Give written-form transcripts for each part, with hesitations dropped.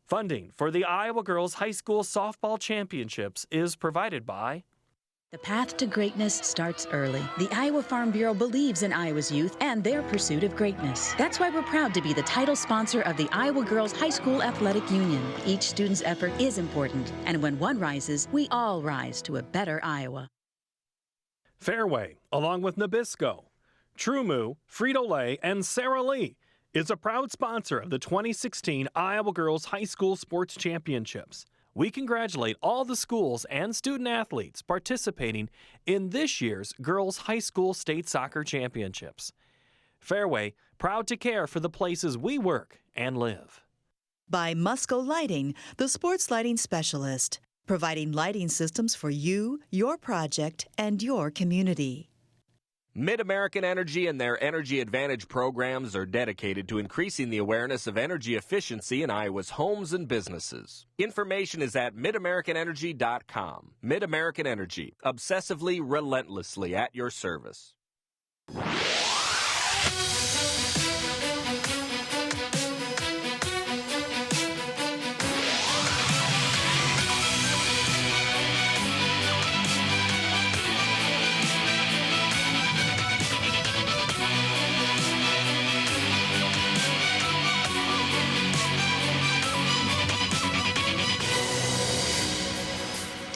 Funding for the Iowa Girls High School Softball Championships is provided by The path to greatness starts early. The Iowa Farm Bureau believes in Iowa's youth and their pursuit of greatness. That's why we're proud to be the title sponsor of the Iowa Girls High School Athletic Union. Each student's effort is important, and when one rises, we all rise to a better Iowa. Fairway, along with Nabisco, TruMoo, Frito-Lay, and RYLEE, is a proud sponsor of the 2016 Iowa Girls High School Sports Championships. We congratulate all the schools and student athletes participating in this year's Girls High School State Soccer Championships. Fairway, proud to care for the places we work and live. By Musco Lighting, the sports lighting specialist, providing lighting systems for you, your project, and your community. Mid-American Energy and their Energy Advantage programs are dedicated to increasing the awareness of energy efficiency in Iowa's homes and businesses. Information is at midamericanenergy.com. Mid-American Energy, obsessively, relentlessly at your service.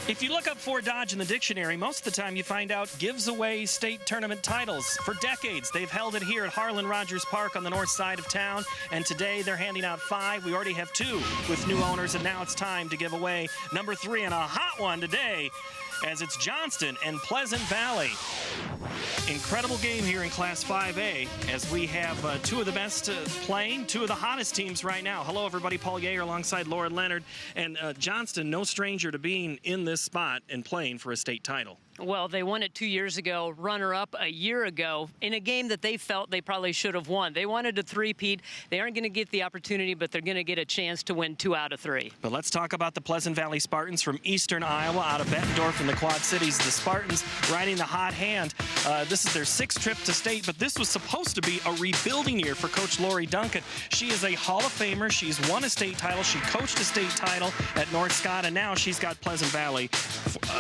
If you look up Fort Dodge in the dictionary, most of the time you find out gives away state tournament titles. For decades, they've held it here at Harlan Rogers Park on the north side of town, and today they're handing out 5. We already have 2 with new owners, and now it's time to give away number 3, and a hot one today, as it's Johnston and Pleasant Valley. Incredible game here in Class 5A, as we have 2 of the best playing, 2 of the hottest teams right now. Hello, everybody. Paul Yeager alongside Laura Leonard. And Johnston, no stranger to being in this spot and playing for a state title. Well, they won it 2 years ago, runner-up a year ago, in a game that they felt they probably should have won. They wanted to three-peat. They aren't going to get the opportunity, but they're going to get a chance to win 2 out of 3. But let's talk about the Pleasant Valley Spartans from eastern Iowa, out of Bettendorf in the Quad Cities. The Spartans riding the hot hand. This is their 6th trip to state, but this was supposed to be a rebuilding year for Coach Lori Duncan. She is a Hall of Famer. She's won a state title. She coached a state title at North Scott, and now she's got Pleasant Valley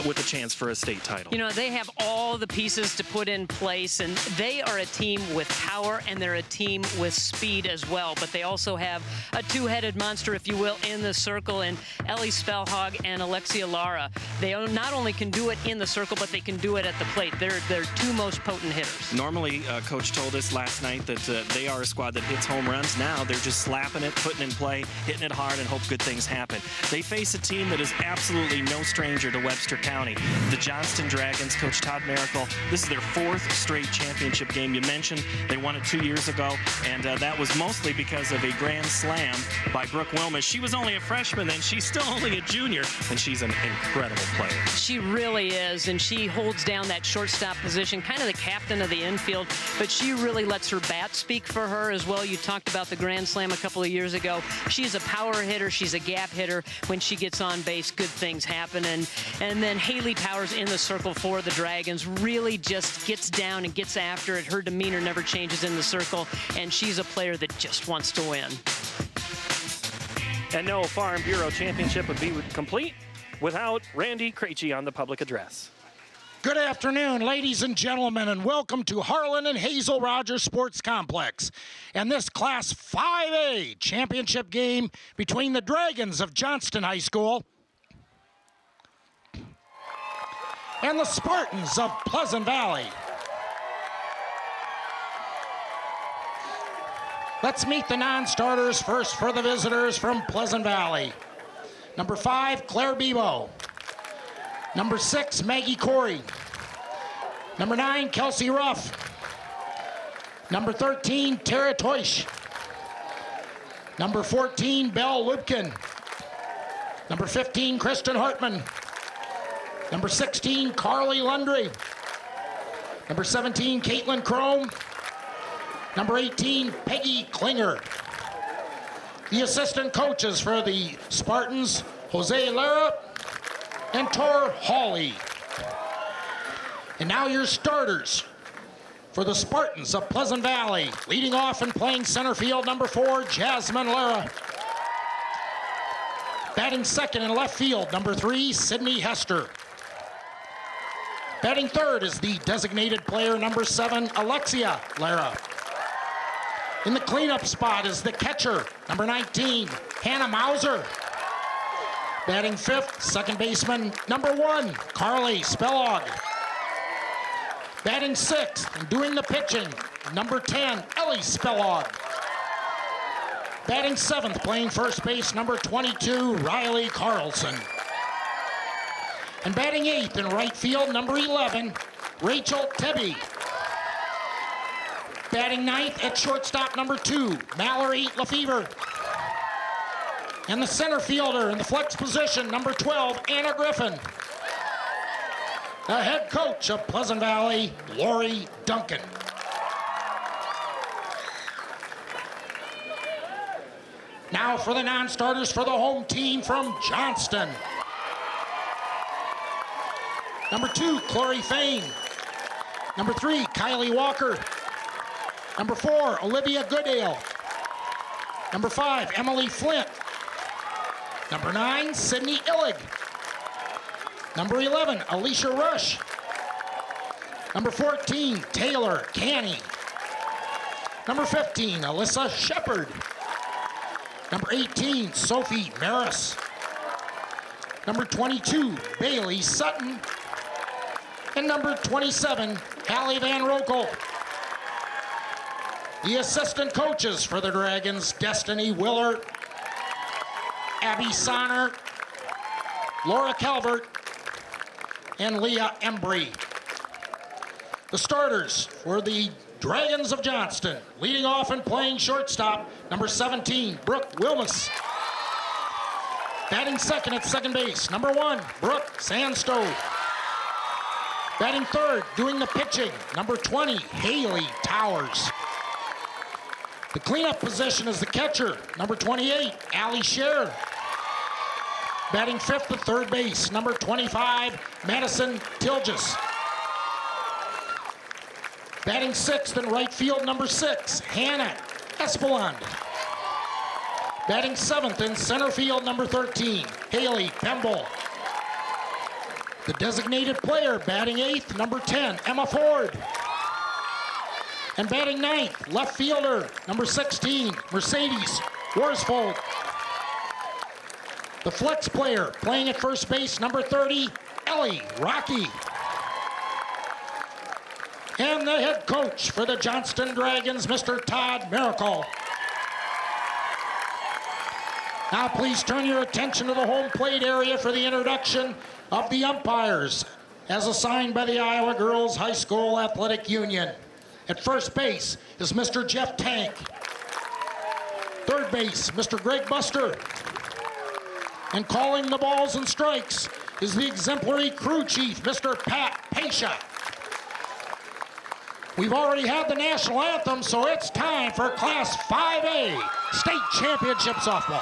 with a chance for a state title. You know, they have all the pieces to put in place, and they are a team with power, and they're a team with speed as well. But they also have a 2-headed monster, if you will, in the circle, and Ellie SPELHAUG and ALEXIA LARA. They not only can do it in the circle, but they can do it at the plate. They're 2 most potent hitters. Normally, Coach told us last night that they are a squad that hits home runs. Now they're just slapping it, putting it in play, hitting it hard, and hope good things happen. They face a team that is absolutely no stranger to Webster County. The Johnston Dragons, Coach Todd Miracle, this is their 4th straight championship game. You mentioned they won it 2 years ago, and that was mostly because of a grand slam by Brooke WILMES. She was only a freshman then. She's still only a junior, and she's an incredible player. She really is, and she holds down that shortstop position, kind of the captain of the infield, but she really lets her bat speak for her as well. You talked about the grand slam a couple of years ago. She's a power hitter. She's a gap hitter. When she gets on base, good things happen. And then HAYLEE Powers in the circle for the Dragons really just gets down and gets after it. Her demeanor never changes in the circle, and she's a player that just wants to win. And no Farm Bureau championship would be complete without Randy Krejci on the public address. Good afternoon, ladies and gentlemen, and welcome to Harlan and Hazel Rogers Sports Complex and this Class 5A championship game between the Dragons of Johnston High School and the Spartans of Pleasant Valley. Let's meet the non-starters first for the visitors from Pleasant Valley. Number 5, Claire Bebo. Number 6, Maggie Corey. Number 9, Kelsey Ruff. Number 13, Tara Toish. Number 14, Belle Lupkin. Number 15, Kristen Hartman. Number 16, Carly Lundry. Number 17, Caitlin Crome. Number 18, Peggy Klinger. The assistant coaches for the Spartans, Jose Lara and Tor Hawley. And now your starters for the Spartans of Pleasant Valley. Leading off and playing center field, number 4, Jasmine Lara. Batting second in left field, number 3, Sydney Hester. Batting third is the designated player, number 7, Alexia LARA. In the cleanup spot is the catcher, number 19, Hannah Mauser. Batting fifth, second baseman, number 1, CARLI SPELHAUG. Batting sixth and doing the pitching, number 10, Ellie SPELHAUG. Batting seventh, playing first base, number 22, RYLEE CARLSON. And batting eighth in right field, number 11, Rachel Tebby. Batting ninth at shortstop, number 2, Mallory LAFEVER. And the center fielder in the flex position, number 12, Anna Griffin. The head coach of Pleasant Valley, Lori Duncan. Now for the non-starters for the home team from Johnston. Number 2, Chloe Fain. Number 3, Kylie Walker. Number 4, Olivia Goodale. Number 5, Emily Flint. Number 9, Sydney Illig. Number 11, Alicia Rush. Number 14, Taylor Canny. Number 15, Alyssa Shepard. Number 18, Sophie Maris. Number 22, Bailey Sutton. And number 27, Hallie Van Rokel. The assistant coaches for the Dragons, Destiny Willer, Abby Sonner, Laura Calvert, and Leah Embry. The starters were the Dragons of Johnston, leading off and playing shortstop, number 17, Brooke WILMES. Batting second at second base, number 1, Brooke Sandstove. Batting third, doing the pitching, number 20, HAYLEE Towers. The cleanup position is the catcher, number 28, Allie Scher. Batting fifth at third base, number 25, Madison Tilges. Batting sixth in right field, number 6, Hannah Espeland. Batting seventh in center field, number 13, Haley Pemble. The designated player, batting eighth, number 10, Emma Ford. And batting ninth, left fielder, number 16, Mercedes Worsfold. The flex player, playing at first base, number 30, Ellie Rocky. And the head coach for the Johnston Dragons, Mr. Todd Miracle. Now please turn your attention to the home plate area for the introduction of the umpires, as assigned by the Iowa Girls High School Athletic Union. At first base is Mr. Jeff Tank. Third base, Mr. Greg Buster. And calling the balls and strikes is the exemplary crew chief, Mr. Pat Pasha. We've already had the national anthem, so it's time for Class 5A State Championship Softball.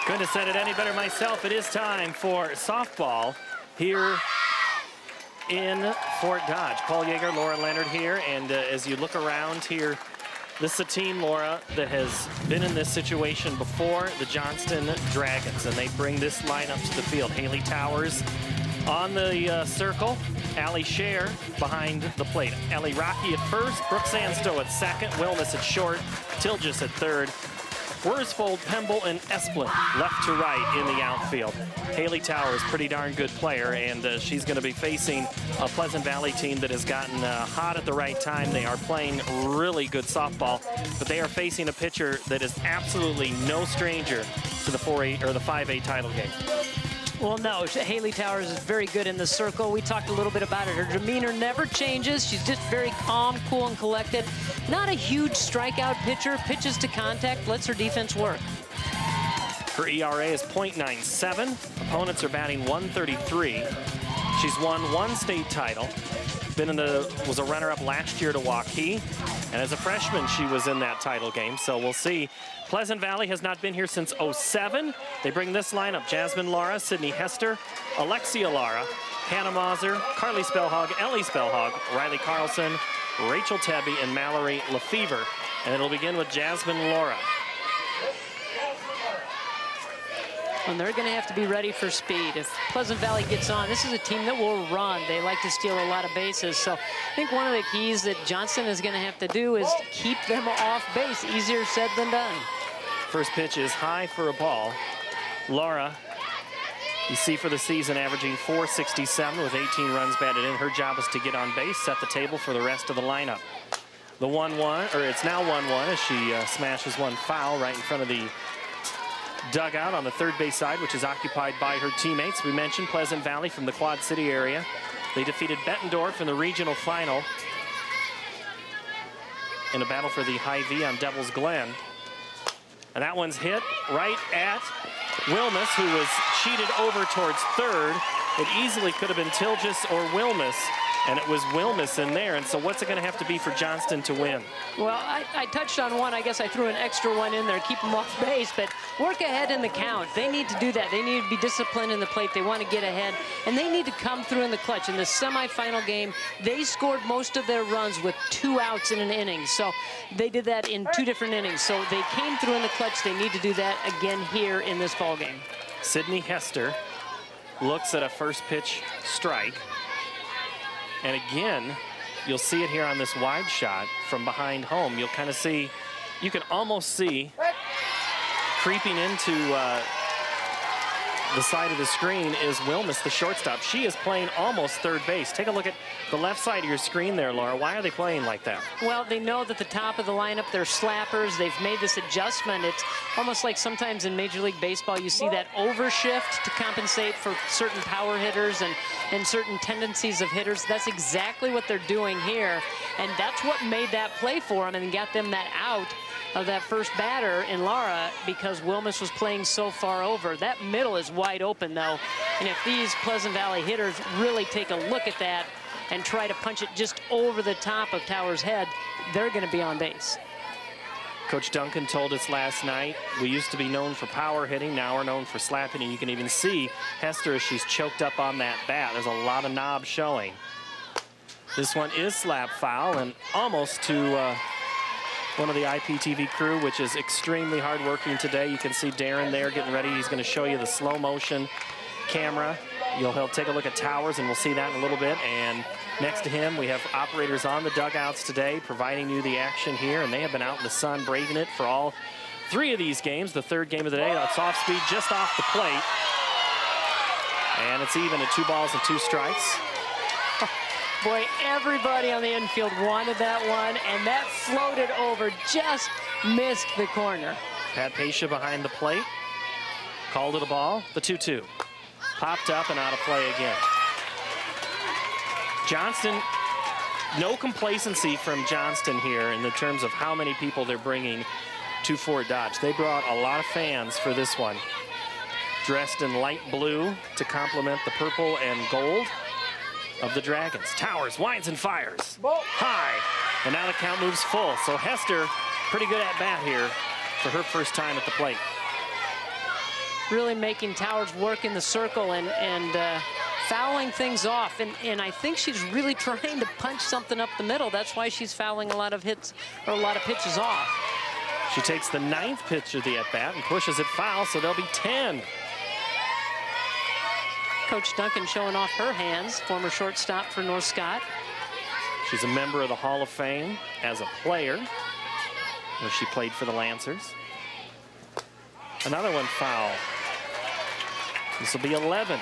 Couldn't have said it any better myself. It is time for softball here in Fort Dodge. Paul Yeager, Laura Leonard here, and as you look around here, this is a team, Laura, that has been in this situation before, the Johnston Dragons, and they bring this lineup to the field. HAYLEE Towers on the circle, Allie Scher behind the plate. Ellie Rocky at first, Brooke Sandstove at second, WILMES at short, Tilges at third, Worsfold, Pemble, and Esplin left to right in the outfield. HAYLEE Towers, pretty darn good player, and she's going to be facing a Pleasant Valley team that has gotten hot at the right time. They are playing really good softball, but they are facing a pitcher that is absolutely no stranger to the 4A or the 5A title game. Well, no, HAYLEE Towers is very good in the circle. We talked a little bit about it. Her demeanor never changes. She's just very calm, cool, and collected. Not a huge strikeout pitcher. Pitches to contact, lets her defense work. Her ERA is .97. Opponents are batting .133. She's won 1 state title. Was a runner-up last year to Waukee. And as a freshman, she was in that title game. So we'll see. Pleasant Valley has not been here since '07. They bring this lineup: Jasmine Lara, Sydney Hester, Alexia Lara, Hannah Mauser, CARLI SPELHAUG, Ellie SPELHAUG, RYLEE CARLSON, Rachel Tebby, and Mallory LAFEVER. And it'll begin with Jasmine Lara. And they're going to have to be ready for speed. If Pleasant Valley gets on, this is a team that will run. They like to steal a lot of bases. So I think one of the keys that Johnston is going to have to do is keep them off base. Easier said than done. First pitch is high for a ball. Lara, you see for the season, averaging .467 with 18 runs batted in. Her job is to get on base, set the table for the rest of the lineup. The 1-1, or it's now 1-1 as she smashes one foul right in front of the dugout on the third base side, which is occupied by her teammates. We mentioned Pleasant Valley from the Quad City area. They defeated Bettendorf in the regional final in a battle for the high V on Devil's Glen. And that one's hit right at WILMES, who was cheated over towards third. It easily could have been Tilgis or WILMES, and it was WILMES in there. And so what's it going to have to be for Johnston to win? Well, I touched on one. I guess I threw an extra one in there, keep them off base, but work ahead in the count. They need to do that. They need to be disciplined in the plate. They want to get ahead, and they need to come through in the clutch. In the semifinal game, they scored most of their runs with 2 outs in an inning. So they did that in 2 different innings. So they came through in the clutch. They need to do that again here in this ball game. Sydney Hester looks at a first pitch strike. And again, you'll see it here on this wide shot from behind home. You'll kind of see, you can almost see creeping into the side of the screen is WILMES, the shortstop. She is playing almost third base. Take a look at the left side of your screen there, Laura. Why are they playing like that? Well, they know that the top of the lineup, they're slappers. They've made this adjustment. It's almost like sometimes in Major League Baseball, you see that overshift to compensate for certain power hitters and certain tendencies of hitters. That's exactly what they're doing here. And that's what made that play for them and got them that out of that first batter in Lara, because WILMES was playing so far over. That middle is wide open, though. And if these Pleasant Valley hitters really take a look at that and try to punch it just over the top of Tower's head, they're going to be on base. Coach Duncan told us last night, we used to be known for power hitting, now we're known for slap hitting. You can even see Hester as she's choked up on that bat. There's a lot of knob showing. This one is slap foul and almost to one of the IPTV crew, which is extremely hardworking today. You can see Darren there getting ready. He's going to show you the slow motion camera. He'll take a look at Towers, and we'll see that in a little bit. And next to him, we have operators on the dugouts today, providing you the action here. And they have been out in the sun, braving it for all 3 of these games. The third game of the day, that's off speed just off the plate. And it's even at 2 balls and 2 strikes. Boy, everybody on the infield wanted that one, and that floated over, just missed the corner. Pat Pasha behind the plate, called it a ball. The 2-2 popped up and out of play again. Johnston, no complacency from Johnston here in the terms of how many people they're bringing to Fort Dodge. They brought a lot of fans for this one, dressed in light blue to complement the purple and gold of the Dragons. Towers winds and fires high, and now the count moves full. So Hester, pretty good at bat here for her first time at the plate. Really making Towers work in the circle and fouling things off, and I think she's really trying to punch something up the middle. That's why she's fouling a lot of hits or a lot of pitches off. She takes the 9th pitch of the at bat and pushes it foul, so there'll be 10. Coach Duncan showing off her hands, former shortstop for North Scott. She's a member of the Hall of Fame as a player, where she played for the Lancers. Another one foul. This will be 11.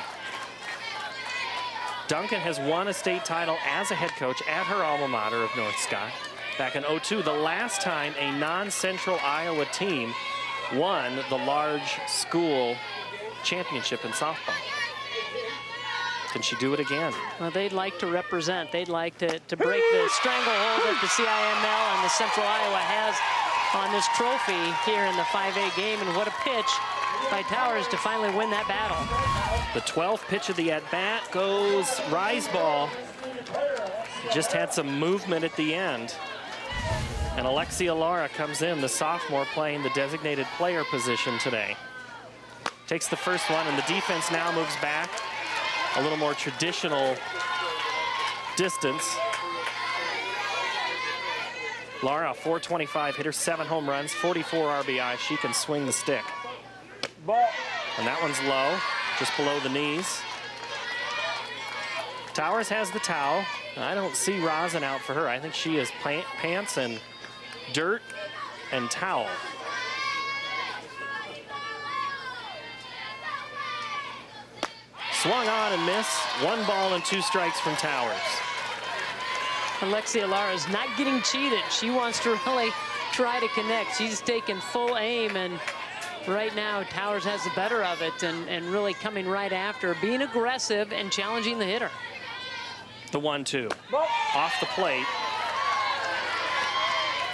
Duncan has won a state title as a head coach at her alma mater of North Scott back in '02, the last time a non-Central Iowa team won the large school championship in softball. Can she do it again? Well, they'd like to represent. They'd like to break the stranglehold that the CIML and the Central Iowa has on this trophy here in the 5A game. And what a pitch by Towers to finally win that battle. The 12th pitch of the at-bat goes rise ball. Just had some movement at the end. And Alexia Lara comes in, the sophomore, playing the designated player position today. Takes the first one, and the defense now moves back. A little more traditional distance. Lara, 425 hitter, 7 home runs, 44 RBI. She can swing the stick. Ball. And that one's low, just below the knees. Towers has the towel. I don't see rosin out for her. I think she is pants and dirt and towel. Swung on and missed. 1 ball and 2 strikes from Towers. Alexia Lara is not getting cheated. She wants to really try to connect. She's taking full aim, and right now Towers has the better of it and really coming right after, being aggressive and challenging the hitter. The 1-2 off the plate.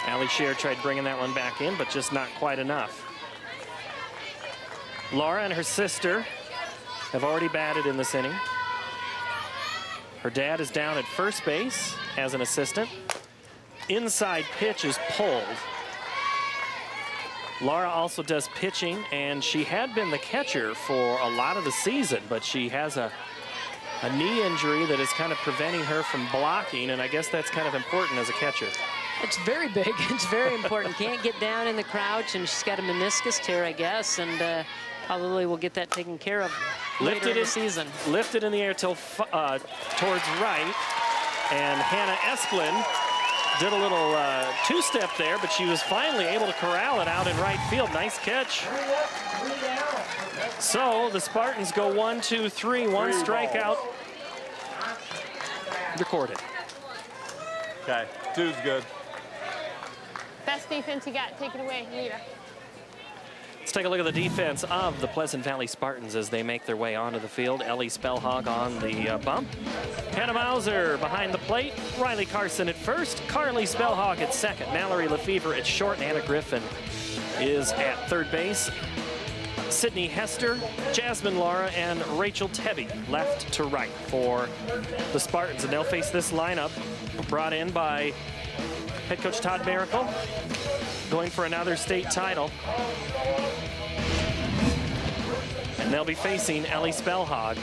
ALEXIA tried bringing that one back in, but just not quite enough. Laura and her sister have already batted in this inning. Her dad is down at first base as an assistant. Inside pitch is pulled. Laura also does pitching, and she had been the catcher for a lot of the season, but she has a knee injury that is kind of preventing her from blocking, and I guess that's kind of important as a catcher. It's very big. It's very important. Can't get down in the crouch, and she's got a meniscus tear, I guess, and probably will get that taken care of later in the season. Lifted in the air till towards right, and Hannah Esplin did a little two-step there, but she was finally able to corral it out in right field. Nice catch. So the Spartans go 1-2-3, 1 strikeout. Recorded. Okay, 2's good. Best defense you got. Take it away, Lita. Let's take a look at the defense of the Pleasant Valley Spartans as they make their way onto the field. Ellie SPELHAUG on the bump. Hannah Mauser behind the plate. RYLEE Carson at first. CARLI SPELHAUG at second. MALLORY LAFEVER at short. Anna Griffin is at third base. Sydney Hester, Jasmine Lara, and Rachel Tebby left to right for the Spartans. And they'll face this lineup brought in by head coach Todd Miracle, going for another state title. And they'll be facing Ellie SPELHAUG,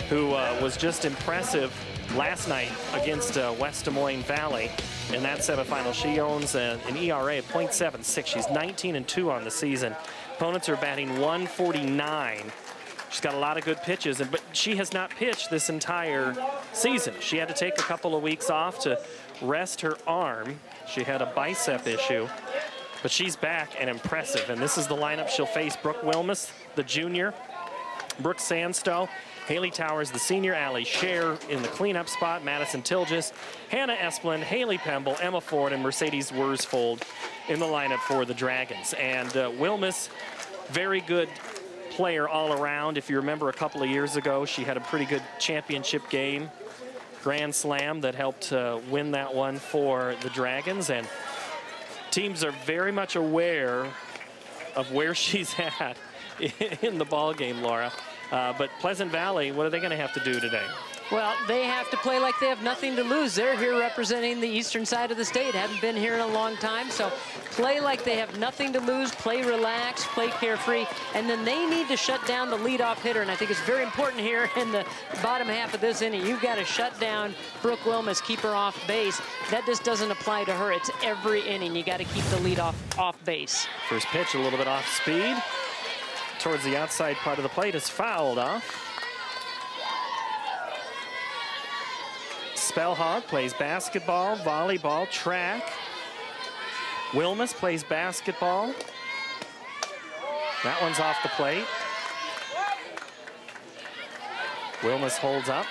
who was just impressive last night against West Des Moines Valley in that semifinal. She owns an ERA of .76. She's 19-2 on the season. Opponents are batting 149. She's got a lot of good pitches, but she has not pitched this entire season. She had to take a couple of weeks off to rest her arm. She had a bicep issue, but she's back and impressive. And this is the lineup she'll face: Brooke WILMES, the junior, Brooke Sandstow, HAYLEE Towers, the senior, Allie Scher in the cleanup spot, Madison Tilgis, Hannah Esplin, Haley Pemble, Emma Ford, and Mercedes Worsfold in the lineup for the Dragons. And WILMES, very good player all around. If you remember a couple of years ago, she had a pretty good championship game, Grand Slam, that helped win that one for the Dragons. And teams are very much aware of where she's at in the ball game, Laura. But Pleasant Valley, what are they going to have to do today? Well, they have to play like they have nothing to lose. They're here representing the eastern side of the state. Haven't been here in a long time, so play like they have nothing to lose, play relaxed, play carefree, and then they need to shut down the leadoff hitter, and I think it's very important here in the bottom half of this inning. You've got to shut down Brooke WILMES, keep her off base. That just doesn't apply to her. It's every inning. You got to keep the leadoff off base. First pitch, a little bit off speed. Towards the outside part of the plate is fouled off. SPELHAUG plays basketball, volleyball, track. WILMES plays basketball. That one's off the plate. WILMES holds up.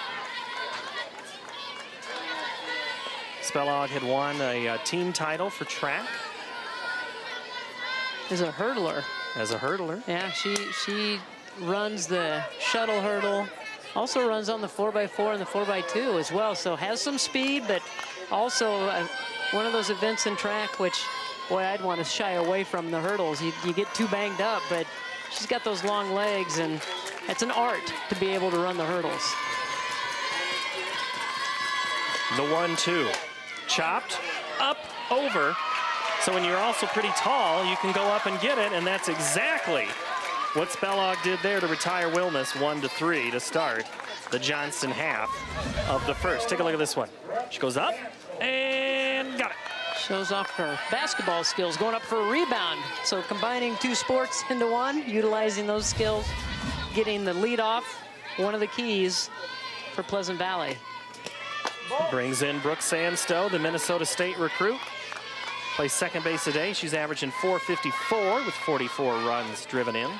SPELHAUG had won a team title for track. As a hurdler. As a hurdler. Yeah, she runs the shuttle hurdle. Also runs on the 4x4 and the 4x2 as well, so has some speed, but also one of those events in track which, boy, I'd want to shy away from the hurdles. You get too banged up, but she's got those long legs, and it's an art to be able to run the hurdles. The 1-2. Chopped, up, over. So when you're also pretty tall, you can go up and get it, and that's exactly what SPELHAUG did there to retire WILMES 1-3 to start the Johnston half of the first. Take a look at this one. She goes up and got it. Shows off her basketball skills, going up for a rebound. So combining two sports into one, utilizing those skills, getting the lead off, one of the keys for Pleasant Valley. Brings in Brooke Sandstow, the Minnesota State recruit. Plays second base today. She's averaging .454 with 44 runs driven in.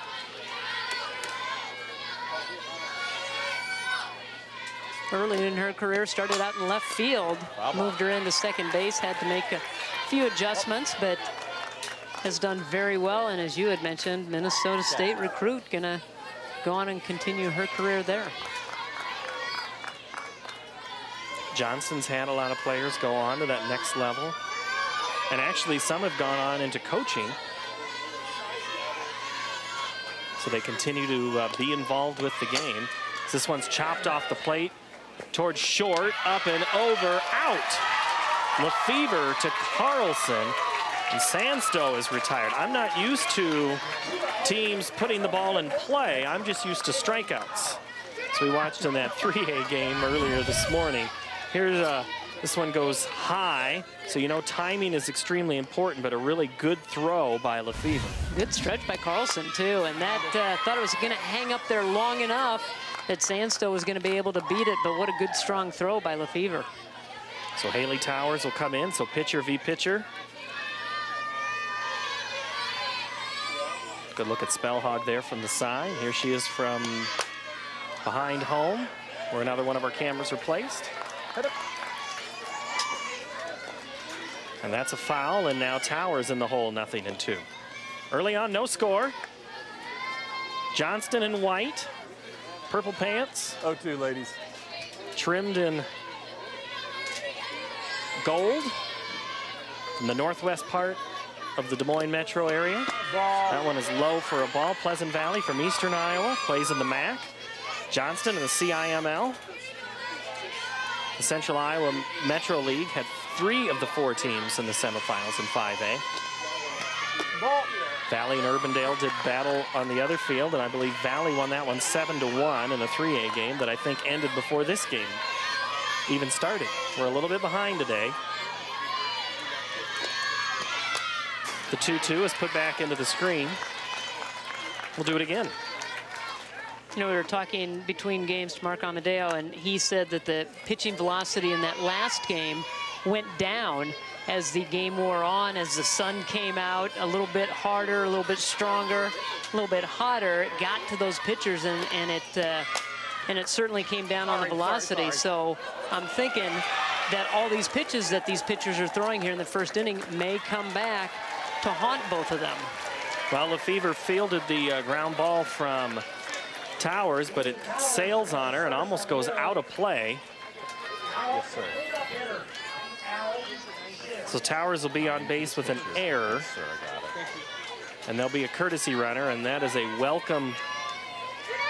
Early in her career, started out in left field, moved her into second base, had to make a few adjustments, but has done very well. And as you had mentioned, Minnesota State recruit, gonna go on and continue her career there. Johnston's had a lot of players go on to that next level. And actually, some have gone on into coaching. So they continue to be involved with the game. This one's chopped off the plate towards short, up and over, out. LaFever to CARLSON, and Sandstow is retired. I'm not used to teams putting the ball in play. I'm just used to strikeouts. So we watched in that 3A game earlier this morning. Here's this one goes high, so you know timing is extremely important, but a really good throw by LaFever. Good stretch by CARLSON too, and that thought it was gonna hang up there long enough that Sandstow was gonna be able to beat it, but what a good strong throw by LaFever. So HAYLEE Towers will come in, so pitcher v. pitcher. Good look at SPELHAUG there from the side. Here she is from behind home, where another one of our cameras are placed. And that's a foul, and now Towers in the hole, 0-2. Early on, no score. Johnston in white, purple pants. 0-2, ladies. Trimmed in gold from the northwest part of the Des Moines metro area. That one is low for a ball. Pleasant Valley from eastern Iowa plays in the MAC. Johnston in the CIML. The Central Iowa Metro League had 3 of the 4 teams in the semifinals in 5A. Valley and Urbandale did battle on the other field, and I believe Valley won that one 7-1 in a 3A game that I think ended before this game even started. We're a little bit behind today. The 2-2 is put back into the screen. We'll do it again. You know, we were talking between games to Mark Amadeo, and he said that the pitching velocity in that last game went down as the game wore on, as the sun came out a little bit harder, a little bit stronger, a little bit hotter. It got to those pitchers, and it certainly came down on the velocity. So I'm thinking that all these pitches that these pitchers are throwing here in the first inning may come back to haunt both of them. Well, LaFever fielded the ground ball from Towers, but it sails on her and almost goes out of play. Yes, sir. So Towers will be on base with an error. Yes, sir, I got it. And there'll be a courtesy runner, and that is a welcome.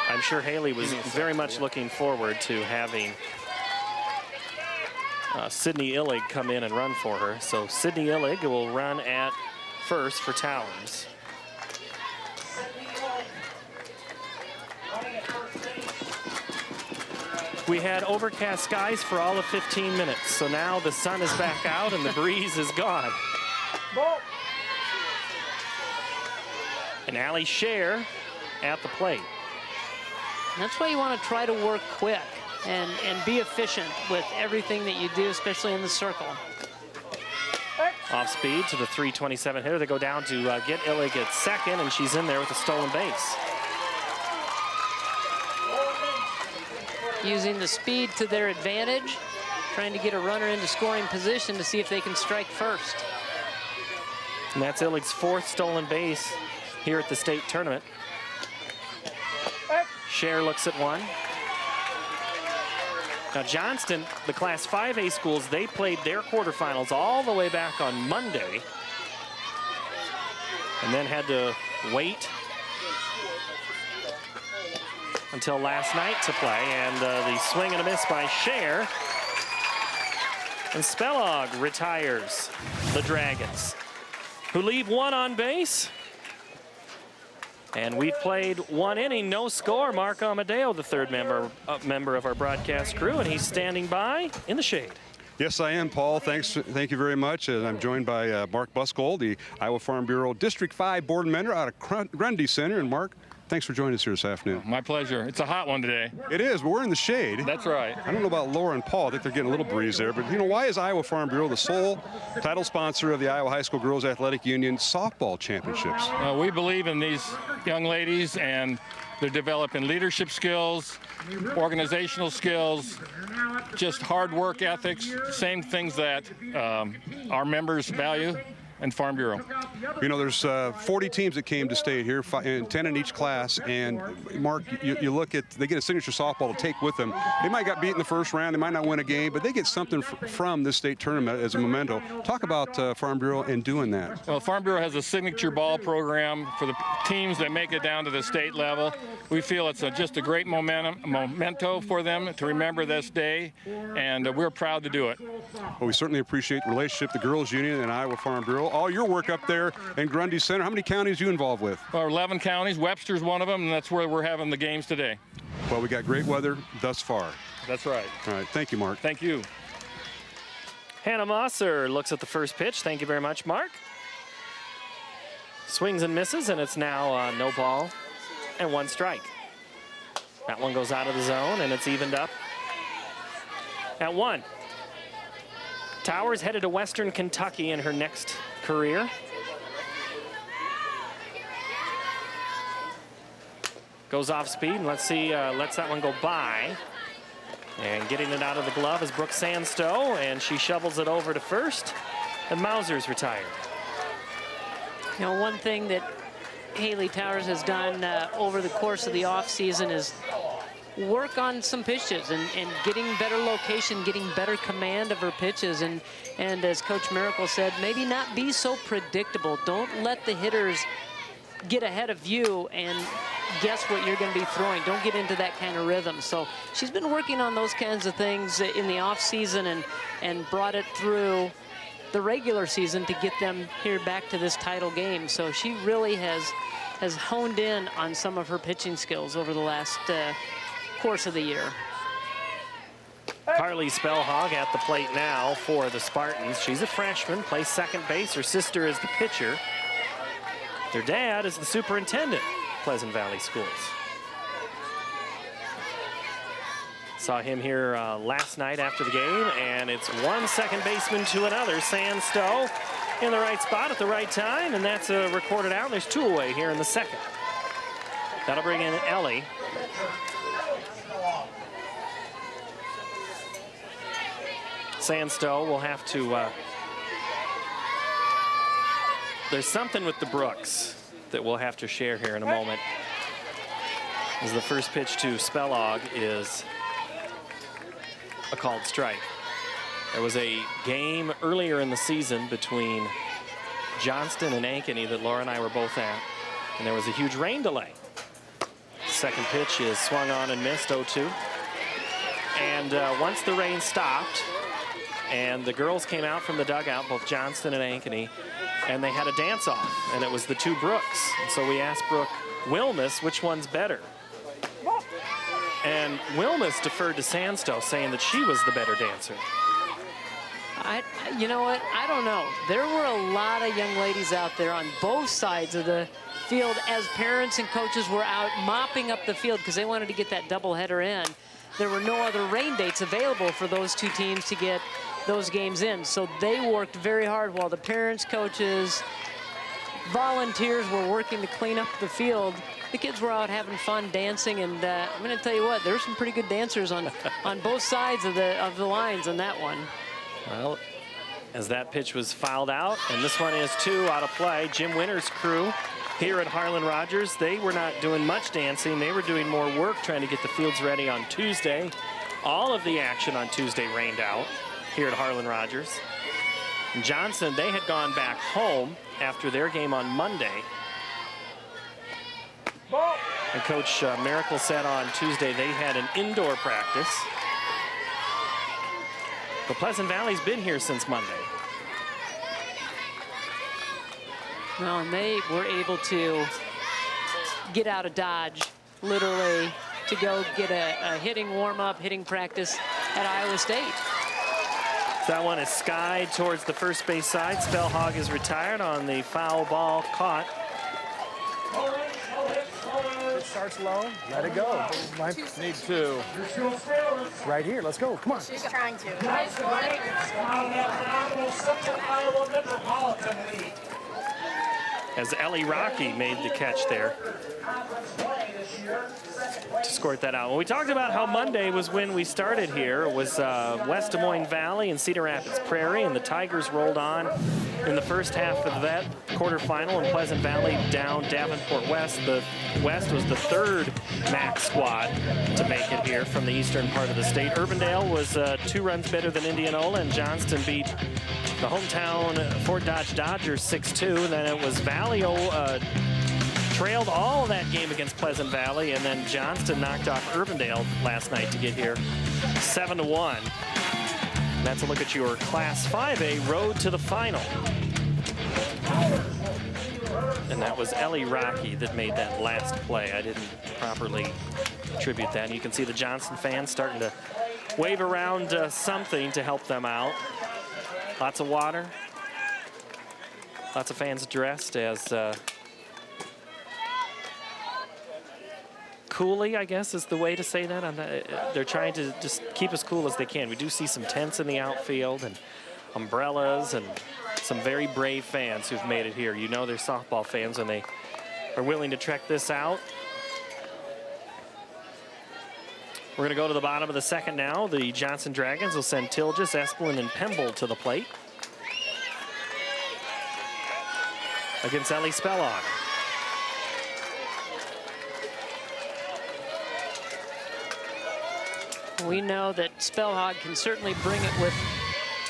I'm sure HAYLEE was very much looking forward to having Sydney Illig come in and run for her. So Sydney Illig will run at first for Towers. We had overcast skies for all of 15 minutes, so now the sun is back out and the breeze is gone. And Allie Scher at the plate. That's why you want to try to work quick and be efficient with everything that you do, especially in the circle. Off speed to the 327 hitter. They go down to get Illig at second, and she's in there with a stolen base. Using the speed to their advantage, trying to get a runner into scoring position to see if they can strike first. And that's Illig's 4th stolen base here at the state tournament. Scher looks at one. Now Johnston, the Class 5A schools, they played their quarterfinals all the way back on Monday and then had to wait until last night to play, and the swing and a miss by Scher. And SPELHAUG retires the Dragons, who leave one on base. And we've played 1 inning, no score. Mark Amadeo, the 3rd member of our broadcast crew, and he's standing by in the shade. Yes, I am, Paul. Thank you very much. And I'm joined by Mark Buskold, the Iowa Farm Bureau District 5 Board Member out of Grundy Center. And Mark, thanks for joining us here this afternoon. My pleasure. It's a hot one today. It is, but we're in the shade. That's right. I don't know about Laura and Paul. I think they're getting a little breeze there. But, you know, why is Iowa Farm Bureau the sole title sponsor of the Iowa High School Girls Athletic Union Softball Championships? We believe in these young ladies, and they're developing leadership skills, organizational skills, just hard work ethics, same things that our members value and Farm Bureau. You know, there's 40 teams that came to state here, 10 in each class, and Mark, you look at, they get a signature softball to take with them. They might got beat in the first round, they might not win a game, but they get something from this state tournament as a memento. Talk about Farm Bureau and doing that. Well, Farm Bureau has a signature ball program for the teams that make it down to the state level. We feel it's just a great memento for them to remember this day, and we're proud to do it. Well, we certainly appreciate the relationship, the Girls Union and Iowa Farm Bureau. All your work up there in Grundy Center. How many counties are you involved with? Well, 11 counties. Webster's one of them, and that's where we're having the games today. Well, we got great weather thus far. That's right. All right. Thank you, Mark. Thank you. Hannah Mosser looks at the first pitch. Thank you very much, Mark. Swings and misses, and it's now no ball and 1 strike. That one goes out of the zone, and it's evened up at 1. Towers headed to Western Kentucky in her next career. Goes off speed, and let's see, lets that one go by. And getting it out of the glove is Brooke Sandstow, and she shovels it over to first, and Mauser's retired. You know, one thing that HAYLEE Towers has done over the course of the offseason is work on some pitches and getting better location, getting better command of her pitches. And as Coach Miracle said, maybe not be so predictable. Don't let the hitters get ahead of you and guess what you're going to be throwing. Don't get into that kind of rhythm. So she's been working on those kinds of things in the offseason and brought it through the regular season to get them here back to this title game. So she really has honed in on some of her pitching skills over the last course of the year. CARLI SPELHAUG at the plate now for the Spartans. She's a freshman, plays second base. Her sister is the pitcher. Their dad is the superintendent, Pleasant Valley Schools. Saw him here last night after the game, and it's one second baseman to another. Sandstow in the right spot at the right time, and that's recorded out. There's 2 away here in the second. That'll bring in Ellie. Sandstow will have to, there's something with the Brookes that we'll have to share here in a moment. As the first pitch to SPELHAUG is a called strike. There was a game earlier in the season between Johnston and Ankeny that Laura and I were both at, and there was a huge rain delay. Second pitch is swung on and missed, 0-2. And once the rain stopped, and the girls came out from the dugout, both Johnston and Ankeny, and they had a dance-off, and it was the 2 Brookes. And so we asked Brooke WILMES which one's better. And WILMES deferred to Sandstow, saying that she was the better dancer. You know what? I don't know. There were a lot of young ladies out there on both sides of the field as parents and coaches were out mopping up the field because they wanted to get that doubleheader in. There were no other rain dates available for those 2 teams to get those games in. So they worked very hard while the parents, coaches, volunteers were working to clean up the field. The kids were out having fun dancing, and I'm going to tell you what, there's some pretty good dancers on both sides of the lines on that one. Well, as that pitch was fouled out, and this one is 2 out of play. Jim Winter's crew here at Harlan Rogers, they were not doing much dancing. They were doing more work trying to get the fields ready on Tuesday. All of the action on Tuesday rained out here at Harlan Rogers. And Johnson, they had gone back home after their game on Monday. And Coach Miracle said on Tuesday they had an indoor practice. But Pleasant Valley's been here since Monday. Well, and they were able to get out of Dodge, literally, to go get a hitting warm-up, hitting practice at Iowa State. That one is skied towards the first base side. SPELHAUG is retired on the foul ball caught. It starts low. Let it go. Need two. Right here. Let's go. Come on. She's trying to. As Ellie Rocky made the catch there to squirt that out. Well, we talked about how Monday was when we started here. It was West Des Moines Valley and Cedar Rapids Prairie, and the Tigers rolled on in the first half of that quarterfinal, and Pleasant Valley down Davenport West. The West was the third MAC squad to make it here from the eastern part of the state. Urbandale was 2 runs better than Indianola, and Johnston beat the hometown Fort Dodge Dodgers 6-2. Then it was Valley trailed all that game against Pleasant Valley, and then Johnston knocked off Urbandale last night to get here 7-1. That's a look at your Class 5A road to the final. And that was Ellie Rocky that made that last play. I didn't properly attribute that. And you can see the Johnston fans starting to wave around something to help them out. Lots of water. Lots of fans dressed as coolly, I guess, is the way to say that. They're trying to just keep as cool as they can. We do see some tents in the outfield and umbrellas and some very brave fans who've made it here. You know they're softball fans when they are willing to trek this out. We're going to go to the bottom of the second now. The Johnston Dragons will send Tilges, Esplin, and Pemble to the plate against Ellie SPELHAUG. We know that SPELHAUG can certainly bring it with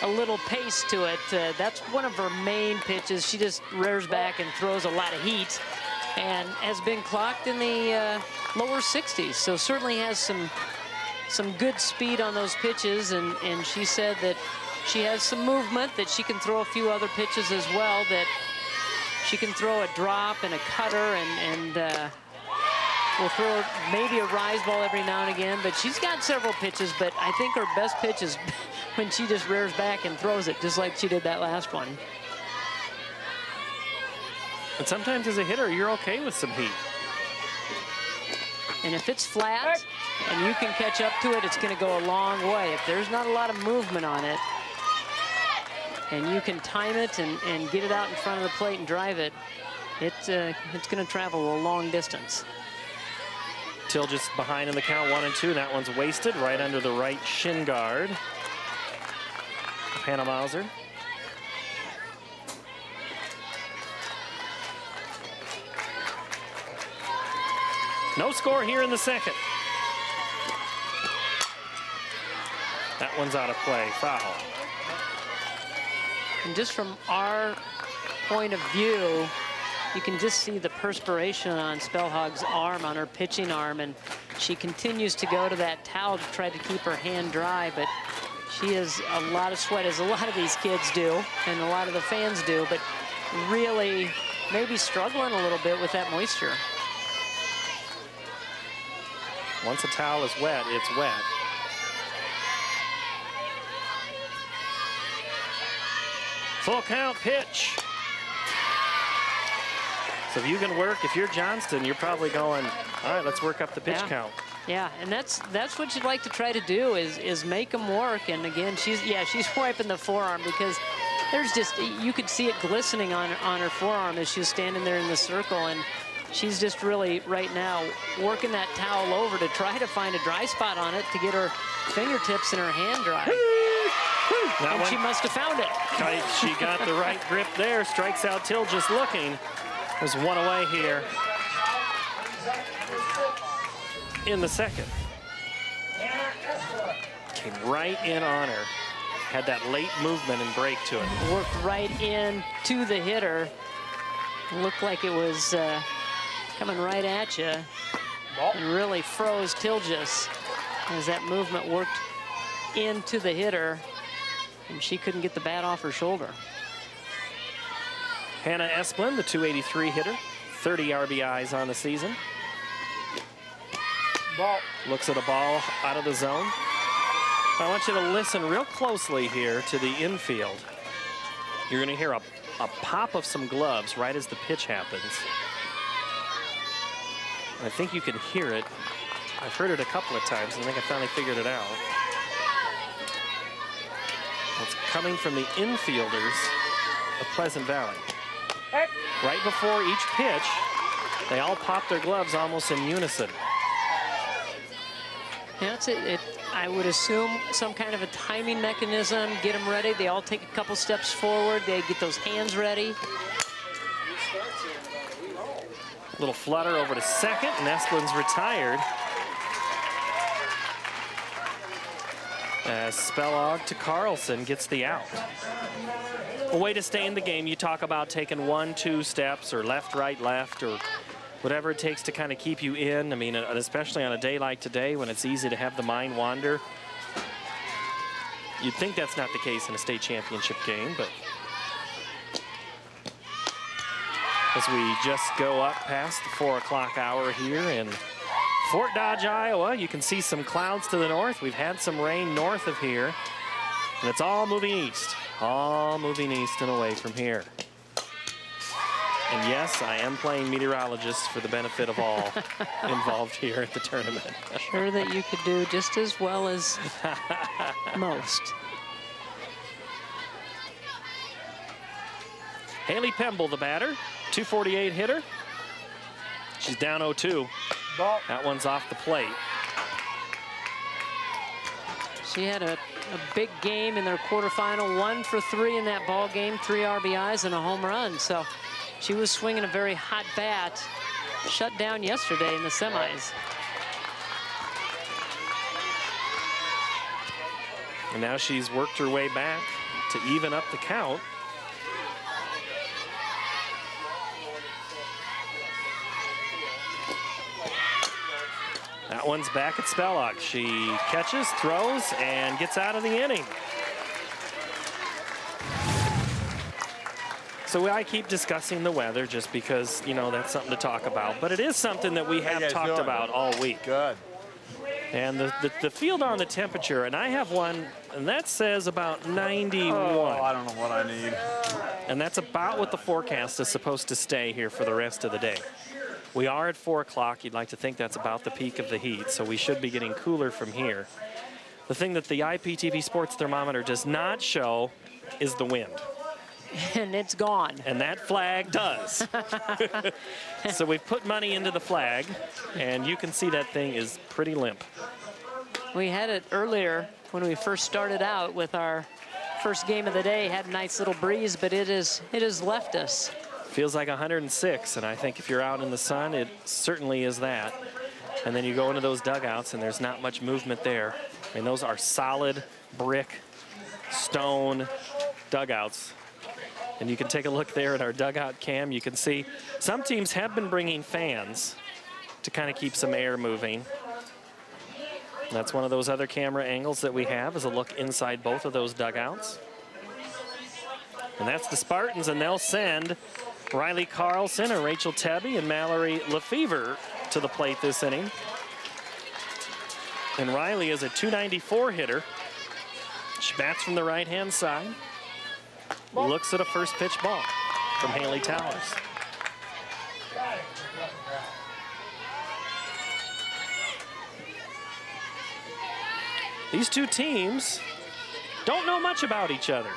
a little pace to it. That's one of her main pitches. She just rears back and throws a lot of heat and has been clocked in the lower 60s. So certainly has some good speed on those pitches, and she said that she has some movement, that she can throw a few other pitches as well, that she can throw a drop and a cutter and will throw maybe a rise ball every now and again, but she's got several pitches, but I think her best pitch is when she just rears back and throws it, just like she did that last one. And sometimes as a hitter, you're okay with some heat. And if it's flat and you can catch up to it, it's going to go a long way. If there's not a lot of movement on it, and you can time it and get it out in front of the plate and drive it, it's going to travel a long distance. Till just behind in the count, 1-2. That one's wasted right under the right shin guard. Hannah Mauser. No score here in the second. That one's out of play, foul. And just from our point of view, you can just see the perspiration on SPELHAUG's arm, on her pitching arm, and she continues to go to that towel to try to keep her hand dry, but she has a lot of sweat, as a lot of these kids do, and a lot of the fans do, but really maybe struggling a little bit with that moisture. Once a towel is wet, it's wet. Full count pitch. So if you can work, if you're Johnston, you're probably going, all right, let's work up the pitch count. Yeah, and that's what you'd like to try to do is make them work. And again, she's wiping the forearm because there's just, you could see it glistening on her forearm as she was standing there in the circle. And she's just really right now working that towel over to try to find a dry spot on it to get her fingertips and her hand dry. And she must have found it. She got the right grip there, strikes out Till just looking. There's one away here in the second. Came right in on her. Had that late movement and break to it. Worked right in to the hitter. Looked like it was coming right at you. And really froze Tilges as that movement worked into the hitter. And she couldn't get the bat off her shoulder. Hannah Esplin, the 283 hitter, 30 RBIs on the season. Ball. Looks at a ball out of the zone. I want you to listen real closely here to the infield. You're going to hear a pop of some gloves right as the pitch happens. I think you can hear it. I've heard it a couple of times, and I think I finally figured it out. It's coming from the infielders of Pleasant Valley. Right before each pitch, they all pop their gloves almost in unison. Yeah, I would assume some kind of a timing mechanism, get them ready. They all take a couple steps forward. They get those hands ready. A little flutter over to second, and Estlund's retired. As SPELHAUG to CARLSON gets the out. A way to stay in the game, you talk about taking 1-2 steps or left, right, left, or whatever it takes to kind of keep you in. I mean, especially on a day like today when it's easy to have the mind wander. You'd think that's not the case in a state championship game, but as we just go up past the 4 o'clock hour here in Fort Dodge, Iowa, you can see some clouds to the north. We've had some rain north of here, and it's all moving east and away from here. And yes, I am playing meteorologist for the benefit of all involved here at the tournament. Sure that you could do just as well as most. HAYLEE Pemble, the batter, 248 hitter. She's down 0-2. That one's off the plate. She had a big game in their quarterfinal, 1 for 3 in that ball game, 3 RBIs and a home run. So she was swinging a very hot bat, shut down yesterday in the semis. And now she's worked her way back to even up the count. That one's back at SPELHAUG. She catches, throws, and gets out of the inning. So I keep discussing the weather just because, you know, that's something to talk about. But it is something that we have talked about all week. Good. And the field on the temperature, and I have one, and that says about 91. Oh, I don't know what I need. And that's about what the forecast is supposed to stay here for the rest of the day. We are at 4 o'clock. You'd like to think that's about the peak of the heat, so we should be getting cooler from here. The thing that the IPTV Sports thermometer does not show is the wind. And it's gone. And that flag does. So we've put money into the flag, and you can see that thing is pretty limp. We had it earlier when we first started out with our first game of the day. Had a nice little breeze, but it has left us. Feels like 106, and I think if you're out in the sun, it certainly is that. And then you go into those dugouts, and there's not much movement there. I mean, those are solid brick, stone dugouts. And you can take a look there at our dugout cam. You can see some teams have been bringing fans to kind of keep some air moving. That's one of those other camera angles that we have, is a look inside both of those dugouts. And that's the Spartans, and they'll send RYLEE Carlson and Rachel Tebby and MALLORY LAFEVER to the plate this inning. And RYLEE is a 294 hitter. She bats from the right-hand side. Looks at a first pitch ball from HAYLEE Towers. These two teams don't know much about each other.